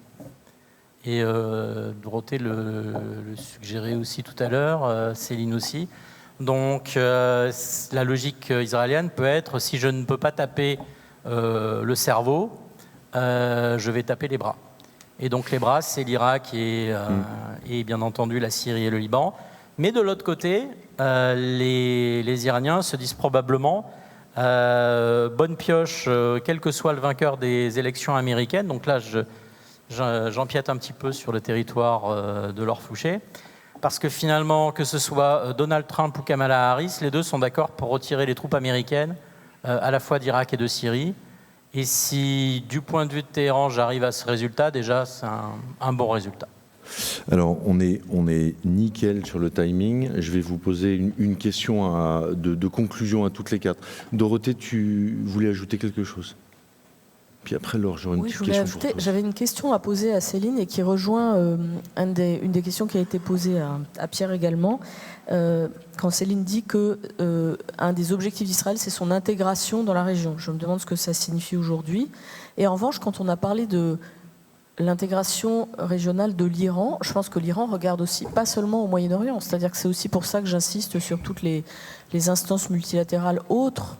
Et Dorothée le suggérait aussi tout à l'heure, Céline aussi. Donc la logique israélienne peut être, si je ne peux pas taper le cerveau, je vais taper les bras. Et donc les bras, c'est l'Irak et bien entendu la Syrie et le Liban. Mais de l'autre côté, les Iraniens se disent probablement bonne pioche, quel que soit le vainqueur des élections américaines. Donc là, j'empiète un petit peu sur le territoire de Laure Fouché. Parce que finalement, que ce soit Donald Trump ou Kamala Harris, les deux sont d'accord pour retirer les troupes américaines à la fois d'Irak et de Syrie. Et si, du point de vue de Téhéran, j'arrive à ce résultat, déjà, c'est un bon résultat. Alors, on est nickel sur le timing. Je vais vous poser une question de conclusion à toutes les quatre. Dorothée, tu voulais ajouter quelque chose? Puis après, Laure, j'aurais une petite question pour toi. J'avais une question à poser à Céline et qui rejoint une des questions qui a été posée à Pierre également. Quand Céline dit qu'un des objectifs d'Israël, c'est son intégration dans la région. Je me demande ce que ça signifie aujourd'hui. Et en revanche, quand on a parlé de l'intégration régionale de l'Iran, je pense que l'Iran regarde aussi pas seulement au Moyen-Orient. C'est-à-dire que c'est aussi pour ça que j'insiste sur toutes les instances multilatérales autres.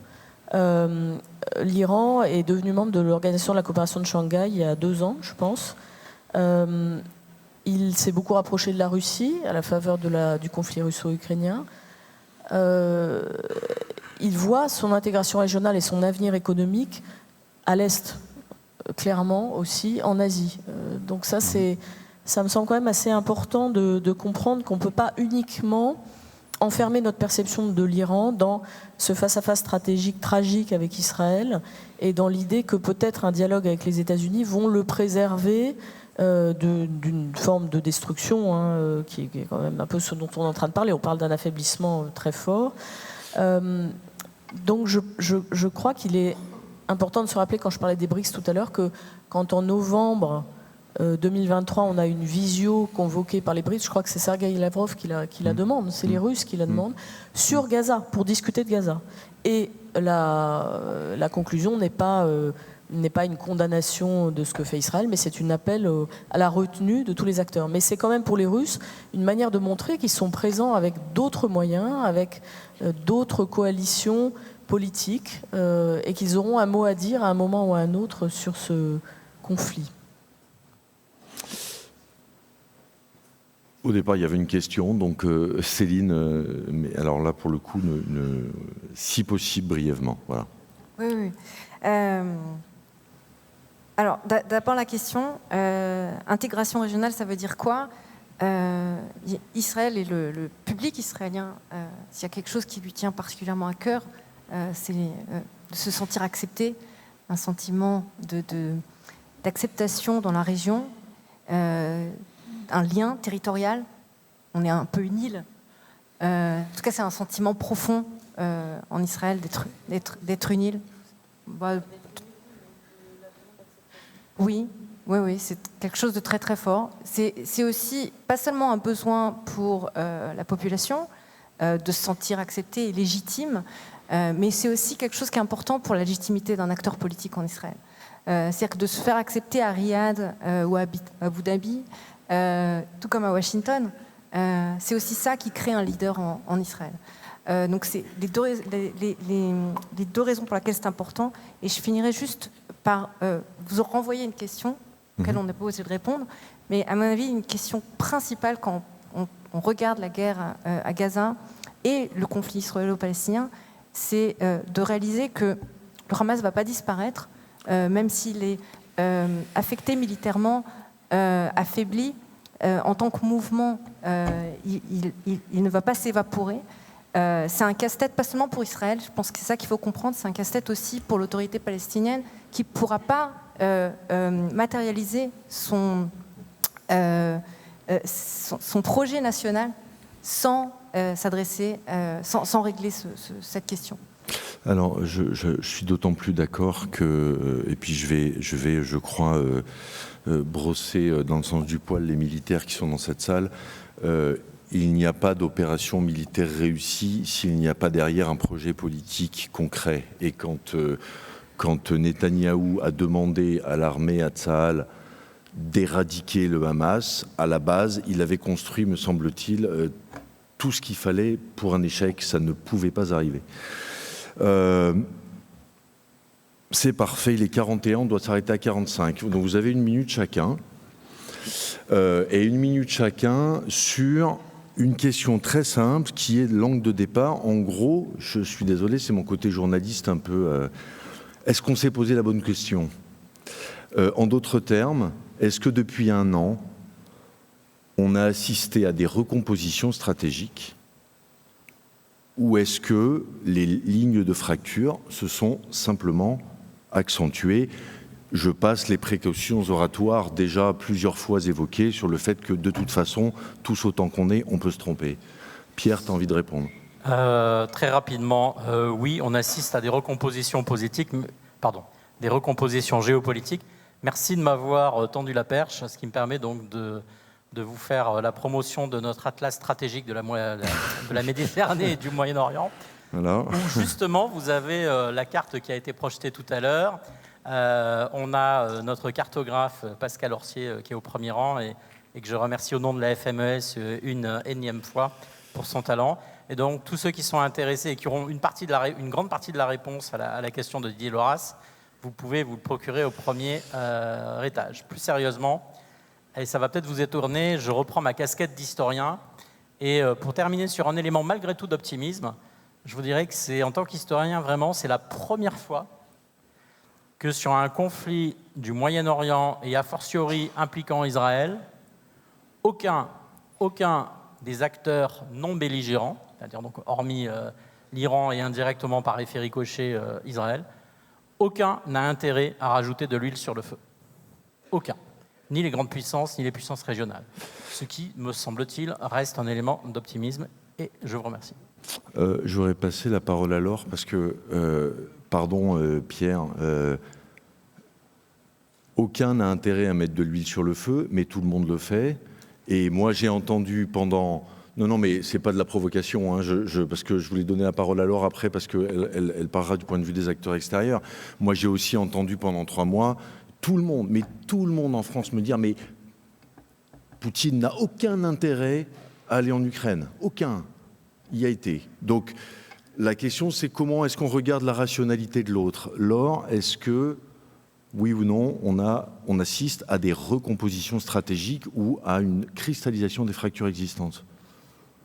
L'Iran est devenu membre de l'Organisation de la coopération de Shanghai il y a 2 ans, je pense. Il s'est beaucoup rapproché de la Russie à la faveur du conflit russo-ukrainien. Il voit son intégration régionale et son avenir économique à l'Est, clairement aussi en Asie. Donc ça me semble quand même assez important de comprendre qu'on ne peut pas uniquement enfermer notre perception de l'Iran dans ce face-à-face stratégique tragique avec Israël et dans l'idée que peut-être un dialogue avec les États-Unis vont le préserver d'une forme de destruction qui est quand même un peu ce dont on est en train de parler. On parle d'un affaiblissement très fort. Donc je crois qu'il est important de se rappeler, quand je parlais des BRICS tout à l'heure, que quand en novembre 2023, on a une visio convoquée par les Brites, je crois que c'est Sergei Lavrov qui la demande, c'est les Russes qui la demandent, sur Gaza, pour discuter de Gaza. Et la conclusion n'est pas une condamnation de ce que fait Israël, mais c'est un appel à la retenue de tous les acteurs. Mais c'est quand même pour les Russes une manière de montrer qu'ils sont présents avec d'autres moyens, avec d'autres coalitions politiques, et qu'ils auront un mot à dire à un moment ou à un autre sur ce conflit. Au départ, il y avait une question, donc Céline, mais alors là, pour le coup, si possible, brièvement. Voilà. Oui. Alors, d'abord la question, intégration régionale, ça veut dire quoi ? Israël et le public israélien, s'il y a quelque chose qui lui tient particulièrement à cœur, c'est de se sentir accepté, un sentiment d'acceptation dans la région, un lien territorial. On est un peu une île. En tout cas, c'est un sentiment profond en Israël d'être une île. Oui, c'est quelque chose de très très fort. C'est aussi pas seulement un besoin pour la population de se sentir accepté et légitime, mais c'est aussi quelque chose qui est important pour la légitimité d'un acteur politique en Israël. C'est-à-dire que de se faire accepter à Riyad ou à Abu Dhabi, tout comme à Washington, c'est aussi ça qui crée un leader en Israël. Donc c'est les deux raisons pour lesquelles c'est important. Et je finirai juste par vous renvoyer une question auquel on n'a pas osé de répondre. Mais à mon avis, une question principale quand on regarde la guerre à Gaza et le conflit israélo-palestinien, c'est de réaliser que le Hamas ne va pas disparaître, même s'il est affecté militairement, affaibli. En tant que mouvement, il ne va pas s'évaporer. C'est un casse-tête pas seulement pour Israël, je pense que c'est ça qu'il faut comprendre, c'est un casse-tête aussi pour l'autorité palestinienne qui ne pourra pas matérialiser son projet national sans s'adresser, sans régler cette question. Alors, je suis d'autant plus d'accord que, et puis je vais, je crois, brosser dans le sens du poil les militaires qui sont dans cette salle. Il n'y a pas d'opération militaire réussie s'il n'y a pas derrière un projet politique concret. Et quand Netanyahou a demandé à l'armée, à Tsahal, d'éradiquer le Hamas, à la base, il avait construit, me semble-t-il, tout ce qu'il fallait pour un échec. Ça ne pouvait pas arriver. C'est parfait, il est 41, on doit s'arrêter à 45. Donc vous avez 1 minute chacun. Et 1 minute chacun sur une question très simple qui est l'angle de départ. En gros, je suis désolé, c'est mon côté journaliste un peu... est-ce qu'on s'est posé la bonne question ? En d'autres termes, est-ce que depuis 1 an, on a assisté à des recompositions stratégiques ? Ou est-ce que les lignes de fracture se sont simplement accentuées ? Je passe les précautions oratoires déjà plusieurs fois évoquées sur le fait que de toute façon, tous autant qu'on est, on peut se tromper. Pierre, tu as envie de répondre ? Très rapidement, oui, on assiste à des recompositions des recompositions géopolitiques. Merci de m'avoir tendu la perche, ce qui me permet donc de vous faire la promotion de notre atlas stratégique de la Méditerranée et du Moyen-Orient. Voilà. Où justement, vous avez la carte qui a été projetée tout à l'heure. On a notre cartographe Pascal Orsier qui est au premier rang et que je remercie au nom de la FMES une énième fois pour son talent. Et donc, tous ceux qui sont intéressés et qui auront une grande partie de la réponse à la question de Didier Loras, vous pouvez vous le procurer au premier étage. Plus sérieusement, et ça va peut-être vous étonner, je reprends ma casquette d'historien. Et pour terminer sur un élément malgré tout d'optimisme, je vous dirais que c'est, en tant qu'historien, vraiment, c'est la première fois que sur un conflit du Moyen-Orient et a fortiori impliquant Israël, aucun des acteurs non belligérants, c'est-à-dire donc hormis l'Iran et indirectement par effet ricochet Israël, aucun n'a intérêt à rajouter de l'huile sur le feu. Aucun. Ni les grandes puissances, ni les puissances régionales. Ce qui, me semble-t-il, reste un élément d'optimisme. Et je vous remercie. J'aurais passé la parole à Laure parce que, pardon Pierre, aucun n'a intérêt à mettre de l'huile sur le feu, mais tout le monde le fait. Et moi, j'ai entendu pendant... Non, mais c'est pas de la provocation, hein, parce que je voulais donner la parole à Laure après, parce qu'elle parlera du point de vue des acteurs extérieurs. Moi, j'ai aussi entendu pendant 3 mois tout le monde en France me dire, mais Poutine n'a aucun intérêt à aller en Ukraine. Aucun. Y a été. Donc, la question, c'est comment est-ce qu'on regarde la rationalité de l'autre. Laure, est-ce que, oui ou non, on assiste à des recompositions stratégiques ou à une cristallisation des fractures existantes ?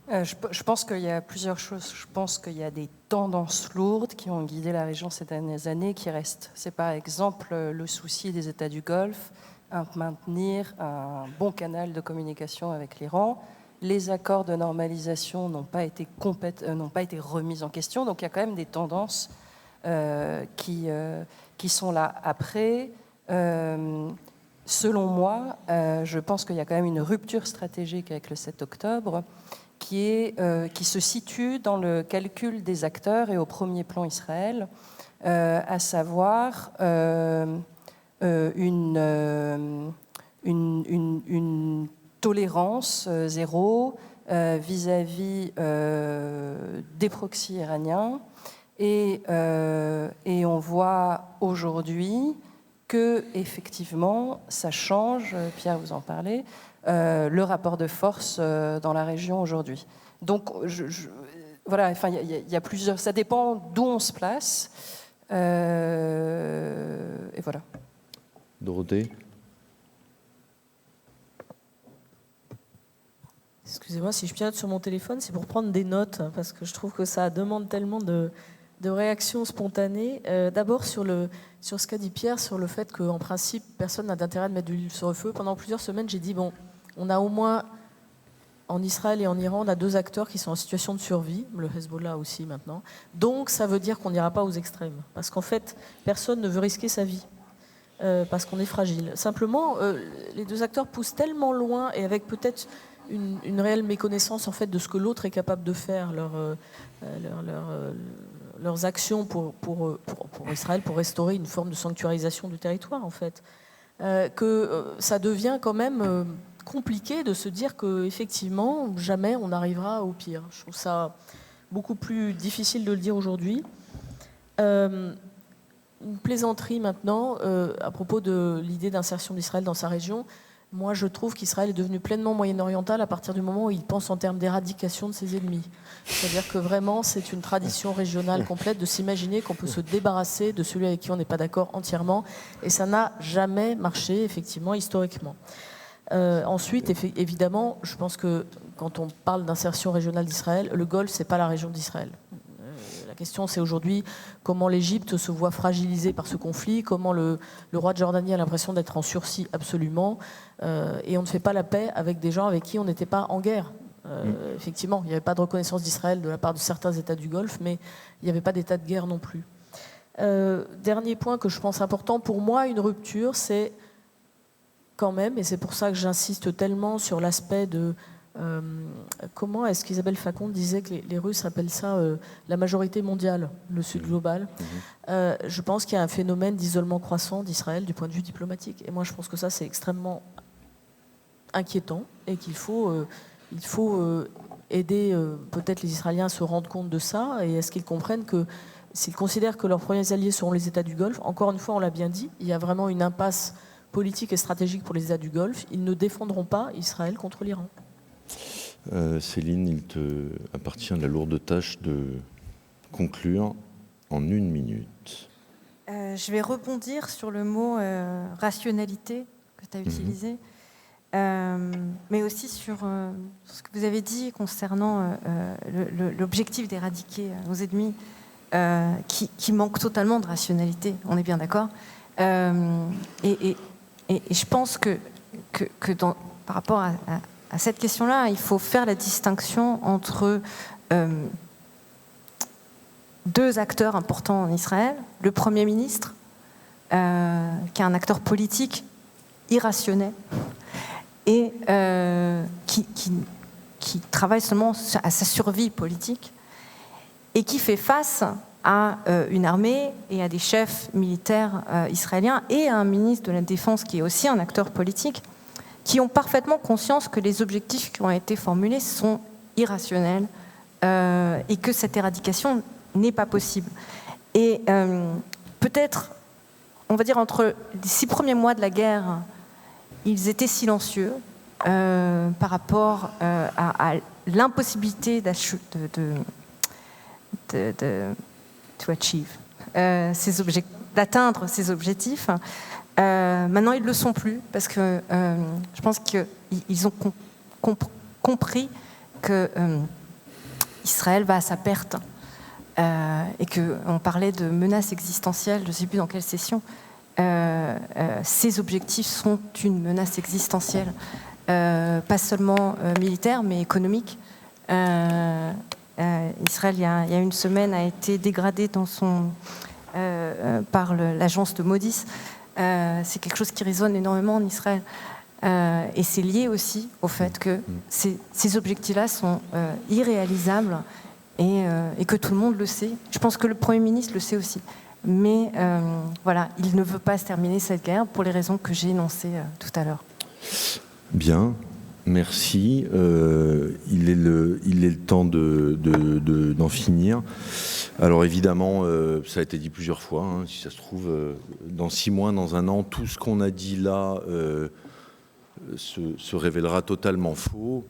Je pense qu'il y a plusieurs choses. Je pense qu'il y a des tendances lourdes qui ont guidé la région ces dernières années qui restent. C'est par exemple le souci des États du Golfe, maintenir un bon canal de communication avec l'Iran. Les accords de normalisation n'ont pas été remis en question. Donc il y a quand même des tendances qui sont là. Après, selon moi, je pense qu'il y a quand même une rupture stratégique avec le 7 octobre qui se situe dans le calcul des acteurs et au premier plan Israël, à savoir une tolérance zéro vis-à-vis des proxys iraniens. Et on voit aujourd'hui que, effectivement, ça change, Pierre, vous en parlez, le rapport de force dans la région aujourd'hui. Donc, voilà, enfin, il y a plusieurs... Ça dépend d'où on se place. Et voilà. Dorothée ? Excusez-moi, si je pianote sur mon téléphone, c'est pour prendre des notes, hein, parce que je trouve que ça demande tellement de réactions spontanées. D'abord, sur ce qu'a dit Pierre, sur le fait qu'en principe, personne n'a d'intérêt de mettre de l'huile sur le feu. Pendant plusieurs semaines, j'ai dit, bon, on a au moins, en Israël et en Iran, on a 2 acteurs qui sont en situation de survie, le Hezbollah aussi maintenant. Donc, ça veut dire qu'on n'ira pas aux extrêmes. Parce qu'en fait, personne ne veut risquer sa vie. Parce qu'on est fragile. Simplement, les 2 acteurs poussent tellement loin, et avec peut-être une réelle méconnaissance en fait de ce que l'autre est capable de faire, leurs actions pour Israël, pour restaurer une forme de sanctuarisation du territoire en fait, que ça devient quand même compliqué de se dire qu'effectivement jamais on n'arrivera au pire. Je trouve ça beaucoup plus difficile de le dire aujourd'hui. Une plaisanterie maintenant à propos de l'idée d'insertion d'Israël dans sa région. Moi, je trouve qu'Israël est devenu pleinement moyen-oriental à partir du moment où il pense en termes d'éradication de ses ennemis. C'est-à-dire que vraiment, c'est une tradition régionale complète de s'imaginer qu'on peut se débarrasser de celui avec qui on n'est pas d'accord entièrement. Et ça n'a jamais marché, effectivement, historiquement. Ensuite, évidemment, je pense que quand on parle d'insertion régionale d'Israël, le Golfe, c'est pas la région d'Israël. La question, c'est aujourd'hui comment l'Égypte se voit fragilisée par ce conflit, comment le roi de Jordanie a l'impression d'être en sursis absolument, et on ne fait pas la paix avec des gens avec qui on n'était pas en guerre. Effectivement, il n'y avait pas de reconnaissance d'Israël de la part de certains États du Golfe, mais il n'y avait pas d'état de guerre non plus. Dernier point que je pense important, pour moi, une rupture, c'est quand même, et c'est pour ça que j'insiste tellement sur l'aspect de... comment est-ce qu'Isabelle Faconde disait que les Russes appellent ça la majorité mondiale, le Sud global. Je pense qu'il y a un phénomène d'isolement croissant d'Israël du point de vue diplomatique. Et moi, je pense que ça, c'est extrêmement inquiétant et qu'il faut aider peut-être les Israéliens à se rendre compte de ça et à ce qu'ils comprennent que s'ils considèrent que leurs premiers alliés seront les États du Golfe, encore une fois, on l'a bien dit, il y a vraiment une impasse politique et stratégique pour les États du Golfe. Ils ne défendront pas Israël contre l'Iran. Céline, il te appartient la lourde tâche de conclure en 1 minute. Je vais rebondir sur le mot rationalité que tu as utilisé, mais aussi sur ce que vous avez dit concernant l'objectif d'éradiquer nos ennemis, qui manque totalement de rationalité, on est bien d'accord. Et je pense que par rapport à cette question-là, il faut faire la distinction entre 2 acteurs importants en Israël. Le Premier ministre, qui est un acteur politique irrationnel et qui travaille seulement à sa survie politique et qui fait face à une armée et à des chefs militaires israéliens et à un ministre de la Défense qui est aussi un acteur politique, qui ont parfaitement conscience que les objectifs qui ont été formulés sont irrationnels et que cette éradication n'est pas possible. Et peut-être, on va dire, entre les 6 premiers mois de la guerre, ils étaient silencieux par rapport à l'impossibilité d'atteindre ces objectifs. Maintenant, ils ne le sont plus, parce que je pense qu'ils ont compris que Israël va à sa perte, et qu'on parlait de menaces existentielles, je ne sais plus dans quelle session. Ces objectifs sont une menace existentielle, pas seulement militaire, mais économique. Israël, il y a une semaine, a été dégradé par l'agence de Moody's. C'est quelque chose qui résonne énormément en Israël. Et c'est lié aussi au fait que ces objectifs-là sont irréalisables et que tout le monde le sait. Je pense que le Premier ministre le sait aussi. Mais voilà, il ne veut pas se terminer cette guerre pour les raisons que j'ai énoncées tout à l'heure. Bien, merci. Il est le temps d'en finir. Alors évidemment, ça a été dit plusieurs fois, hein, si ça se trouve, dans 6 mois, dans 1 an, tout ce qu'on a dit là se révélera totalement faux,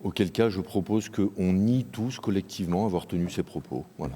auquel cas je propose qu'on nie tous collectivement avoir tenu ces propos. Voilà.